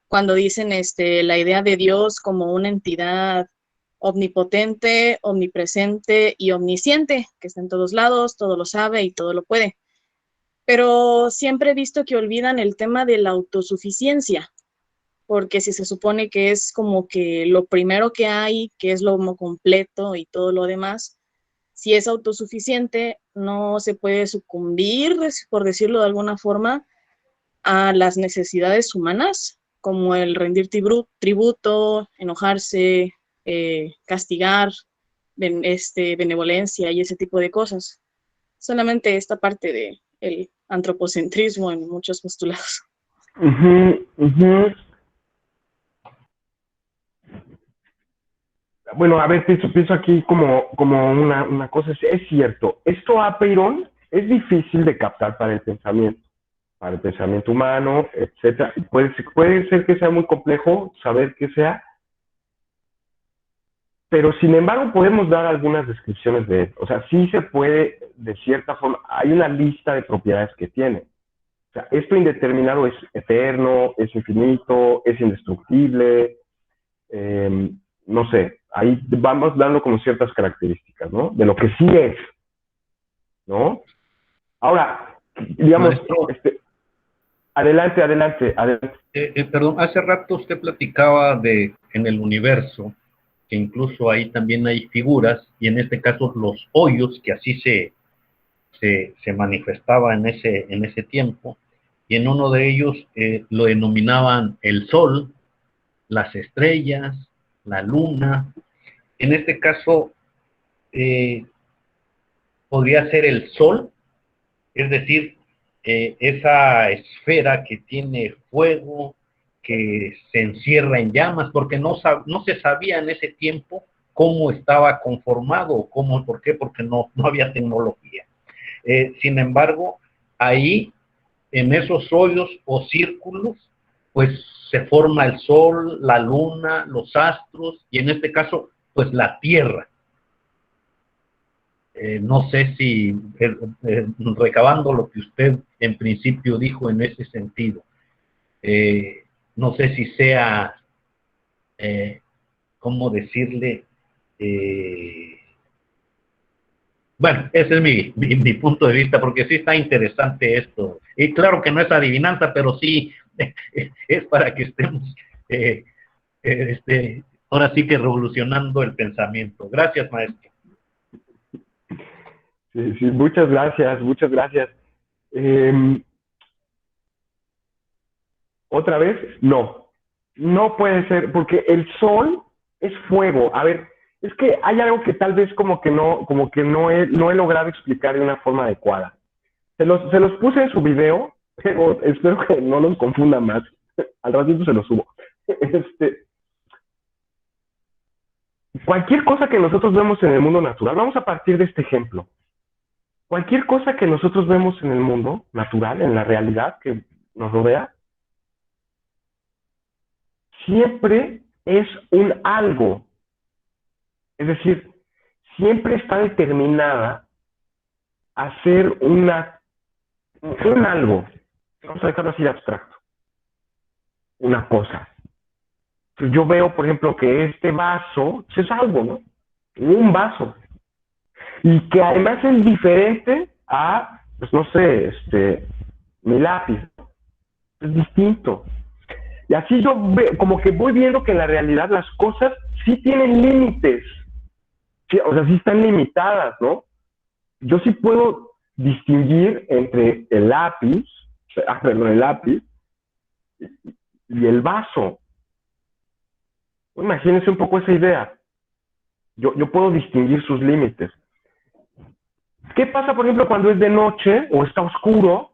S4: cuando dicen la idea de Dios como una entidad omnipotente, omnipresente y omnisciente, que está en todos lados, todo lo sabe y todo lo puede. Pero siempre he visto que olvidan el tema de la autosuficiencia, porque si se supone que es como que lo primero que hay, que es lo completo y todo lo demás, si es autosuficiente, no se puede sucumbir, por decirlo de alguna forma, a las necesidades humanas, como el rendir tributo, enojarse, castigar, benevolencia y ese tipo de cosas. Solamente esta parte del antropocentrismo en muchos postulados.
S1: Bueno, a ver, pienso aquí como una cosa, es cierto, esto Apeiron es difícil de captar para el pensamiento humano, etcétera. Puede ser que sea muy complejo saber qué sea, pero sin embargo podemos dar algunas descripciones de él. O sea, sí se puede, de cierta forma, hay una lista de propiedades que tiene. O sea, esto indeterminado es eterno, es infinito, es indestructible, no sé, ahí vamos dando como ciertas características, ¿no? De lo que sí es, ¿no? Ahora, digamos,
S5: Maestro,
S1: adelante.
S5: perdón, hace rato usted platicaba de en el universo, que incluso ahí también hay figuras, y en este caso los hoyos, que así se manifestaba en ese tiempo, y en uno de ellos lo denominaban el sol, las estrellas, la luna. En este caso, podría ser el sol, es decir, esa esfera que tiene fuego, que se encierra en llamas, porque no se sabía en ese tiempo cómo estaba conformado, ¿por qué? Porque no había tecnología. Sin embargo, ahí, en esos hoyos o círculos, pues se forma el sol, la luna, los astros, y en este caso, pues la Tierra. No sé si, recabando lo que usted en principio dijo en ese sentido, no sé si sea, ¿cómo decirle? Bueno, ese es mi punto de vista, porque sí está interesante esto. Y claro que no es adivinanza, pero sí es para que estemos, ahora sí que revolucionando el pensamiento. Gracias, maestro.
S1: Sí, sí, muchas gracias, muchas gracias. ¿Otra vez? No. No puede ser, porque el sol es fuego. A ver, es que hay algo que tal vez como que no he logrado explicar de una forma adecuada. Se los puse en su video, pero espero que no los confunda más. Al ratito se los subo. Cualquier cosa que nosotros vemos en el mundo natural, vamos a partir de este ejemplo. Cualquier cosa que nosotros vemos en el mundo natural, en la realidad que nos rodea, siempre es un algo. Es decir, siempre está determinada a ser un algo. Vamos a dejarlo así de abstracto. Una cosa. Yo veo, por ejemplo, que este vaso es algo, ¿no? Un vaso. Y que además es diferente a, pues no sé, mi lápiz. Es distinto. Y así yo como que voy viendo que en la realidad las cosas sí tienen límites. Sí, o sea, sí están limitadas, ¿no? Yo sí puedo distinguir entre el lápiz, el lápiz y el vaso. Imagínense un poco esa idea. Yo puedo distinguir sus límites. ¿Qué pasa, por ejemplo, cuando es de noche o está oscuro?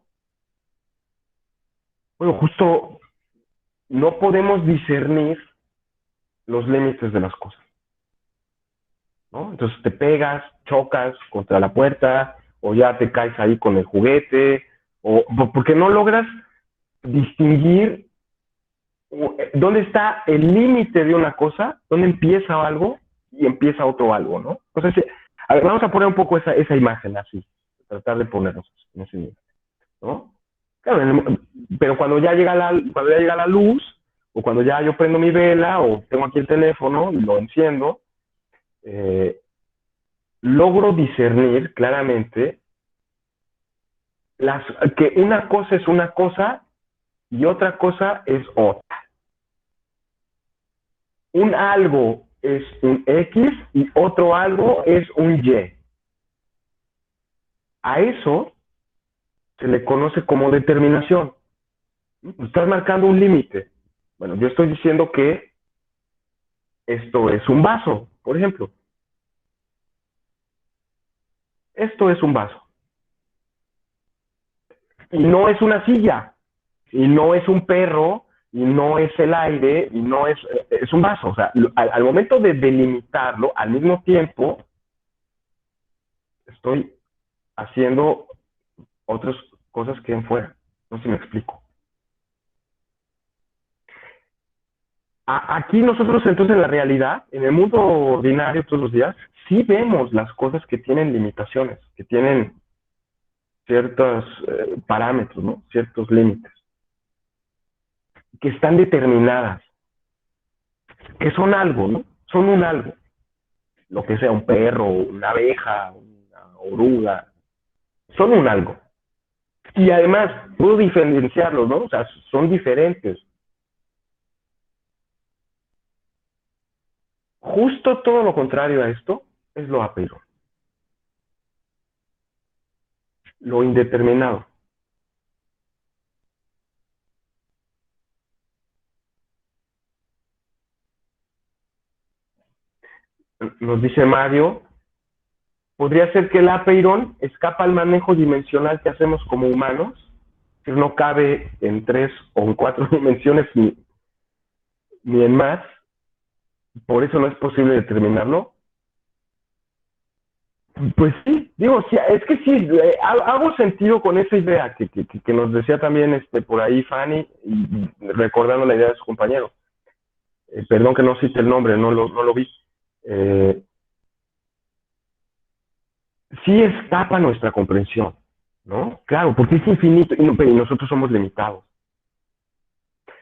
S1: Bueno, justo no podemos discernir los límites de las cosas, ¿no? Entonces te pegas, chocas contra la puerta, o ya te caes ahí con el juguete, o porque no logras distinguir dónde está el límite de una cosa, dónde empieza algo y empieza otro algo, ¿no? Entonces, a ver, vamos a poner un poco esa imagen así, tratar de ponernos en ese nivel, ¿no? Claro, pero cuando ya llega la luz, o cuando ya yo prendo mi vela, o tengo aquí el teléfono y lo enciendo, logro discernir claramente que una cosa es una cosa y otra cosa es otra. Un algo es un X y otro algo es un Y. A eso se le conoce como determinación. Estás marcando un límite. Bueno, yo estoy diciendo que esto es un vaso, por ejemplo. Esto es un vaso. Y no es una silla, y no es un perro, y no es el aire, y no es un vaso. O sea, al momento de delimitarlo, al mismo tiempo, estoy haciendo otras cosas que en fuera. No sé si me explico. Aquí nosotros entonces en la realidad, en el mundo ordinario todos los días, sí vemos las cosas que tienen limitaciones, que tienen ciertos parámetros, ¿no? Ciertos límites, que están determinadas, que son algo, ¿no? Son un algo. Lo que sea, un perro, una abeja, una oruga, son un algo. Y además, puedo diferenciarlos, ¿no? O sea, son diferentes. Justo todo lo contrario a esto es lo apeiron, lo indeterminado. Nos dice Mario, podría ser que el apeiron escapa al manejo dimensional que hacemos como humanos, que no cabe en 3 o en 4 dimensiones ni en más, por eso no es posible determinarlo. Pues sí, digo, sí, es que sí, hago sentido con esa idea que nos decía también por ahí Fanny, y recordando la idea de su compañero. Perdón que no cite el nombre, no lo vi. Sí escapa nuestra comprensión, ¿no? Claro, porque es infinito y nosotros somos limitados.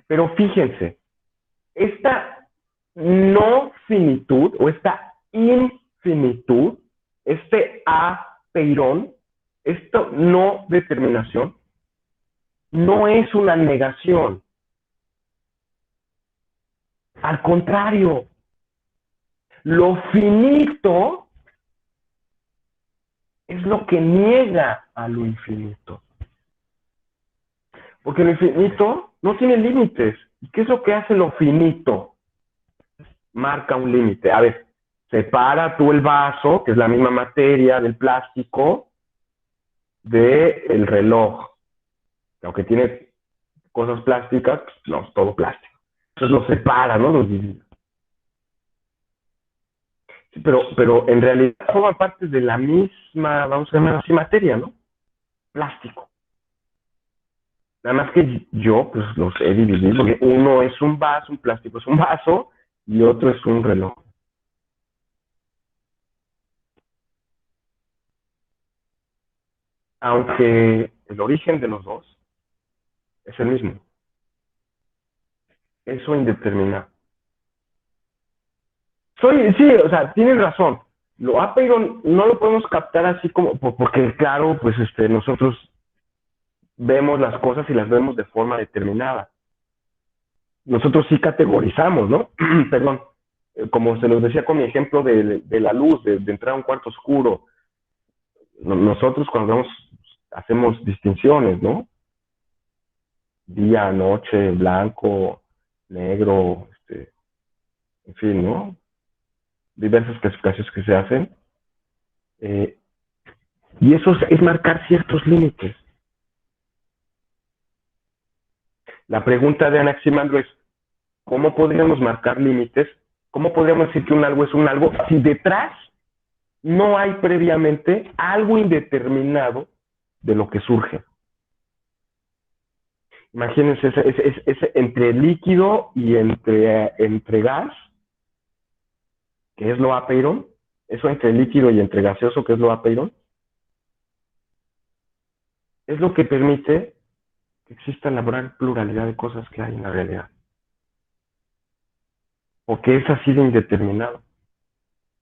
S1: Pero fíjense, esta no finitud o esta infinitud, este A apeirón, esta no determinación, no es una negación. Al contrario, lo finito es lo que niega a lo infinito. Porque lo infinito no tiene límites. ¿Y qué es lo que hace lo finito? Marca un límite. A ver, separa tú el vaso, que es la misma materia del plástico, del reloj. Aunque tiene cosas plásticas, pues no, es todo plástico. Entonces los separa, ¿no? Los divide. Sí, pero en realidad forman parte de la misma, vamos a llamar así, materia, ¿no? Plástico. Nada más que yo, pues los he dividido, porque uno es un vaso, un plástico es un vaso, y otro es un reloj. Aunque el origen de los dos es el mismo. Eso indeterminado. Sí, o sea, tienes razón. Lo apeiron no lo podemos captar así como, porque claro, pues nosotros vemos las cosas y las vemos de forma determinada. Nosotros sí categorizamos, ¿no? Perdón. Como se los decía con mi ejemplo de la luz, de entrar a un cuarto oscuro. Nosotros cuando vemos, hacemos distinciones, ¿no? Día, noche, blanco, negro, en fin, ¿no? Diversas clasificaciones que se hacen. Y eso es marcar ciertos límites. La pregunta de Anaximandro es, ¿cómo podríamos marcar límites? ¿Cómo podríamos decir que un algo es un algo si detrás no hay previamente algo indeterminado de lo que surge? Imagínense ese entre líquido y entre gas, que es lo apeiron, eso entre líquido y entre gaseoso, que es lo apeiron, es lo que permite que exista la gran pluralidad de cosas que hay en la realidad. Porque es así de indeterminado.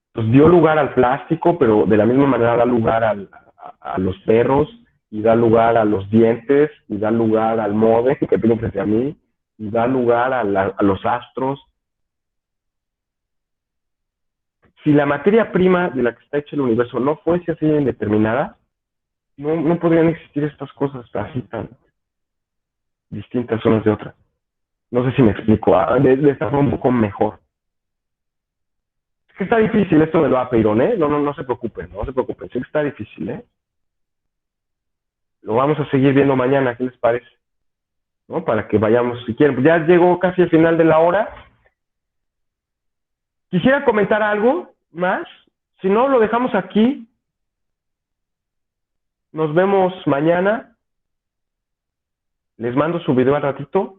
S1: Entonces dio lugar al plástico, pero de la misma manera da lugar a los perros, y da lugar a los dientes, y da lugar al modem que tengo frente a mí, y da lugar a los astros. Si la materia prima de la que está hecho el universo no fuese así indeterminada, no podrían existir estas cosas así tan distintas unas de otras. No sé si me explico, de esta forma un poco mejor. Es que está difícil esto de lo apeiron, ¿eh? No se preocupen, sí que está difícil, ¿eh? Lo vamos a seguir viendo mañana, ¿qué les parece? ¿No? Para que vayamos, si quieren. Ya llegó casi el final de la hora. Quisiera comentar algo más. Si no, lo dejamos aquí. Nos vemos mañana. Les mando su video al ratito.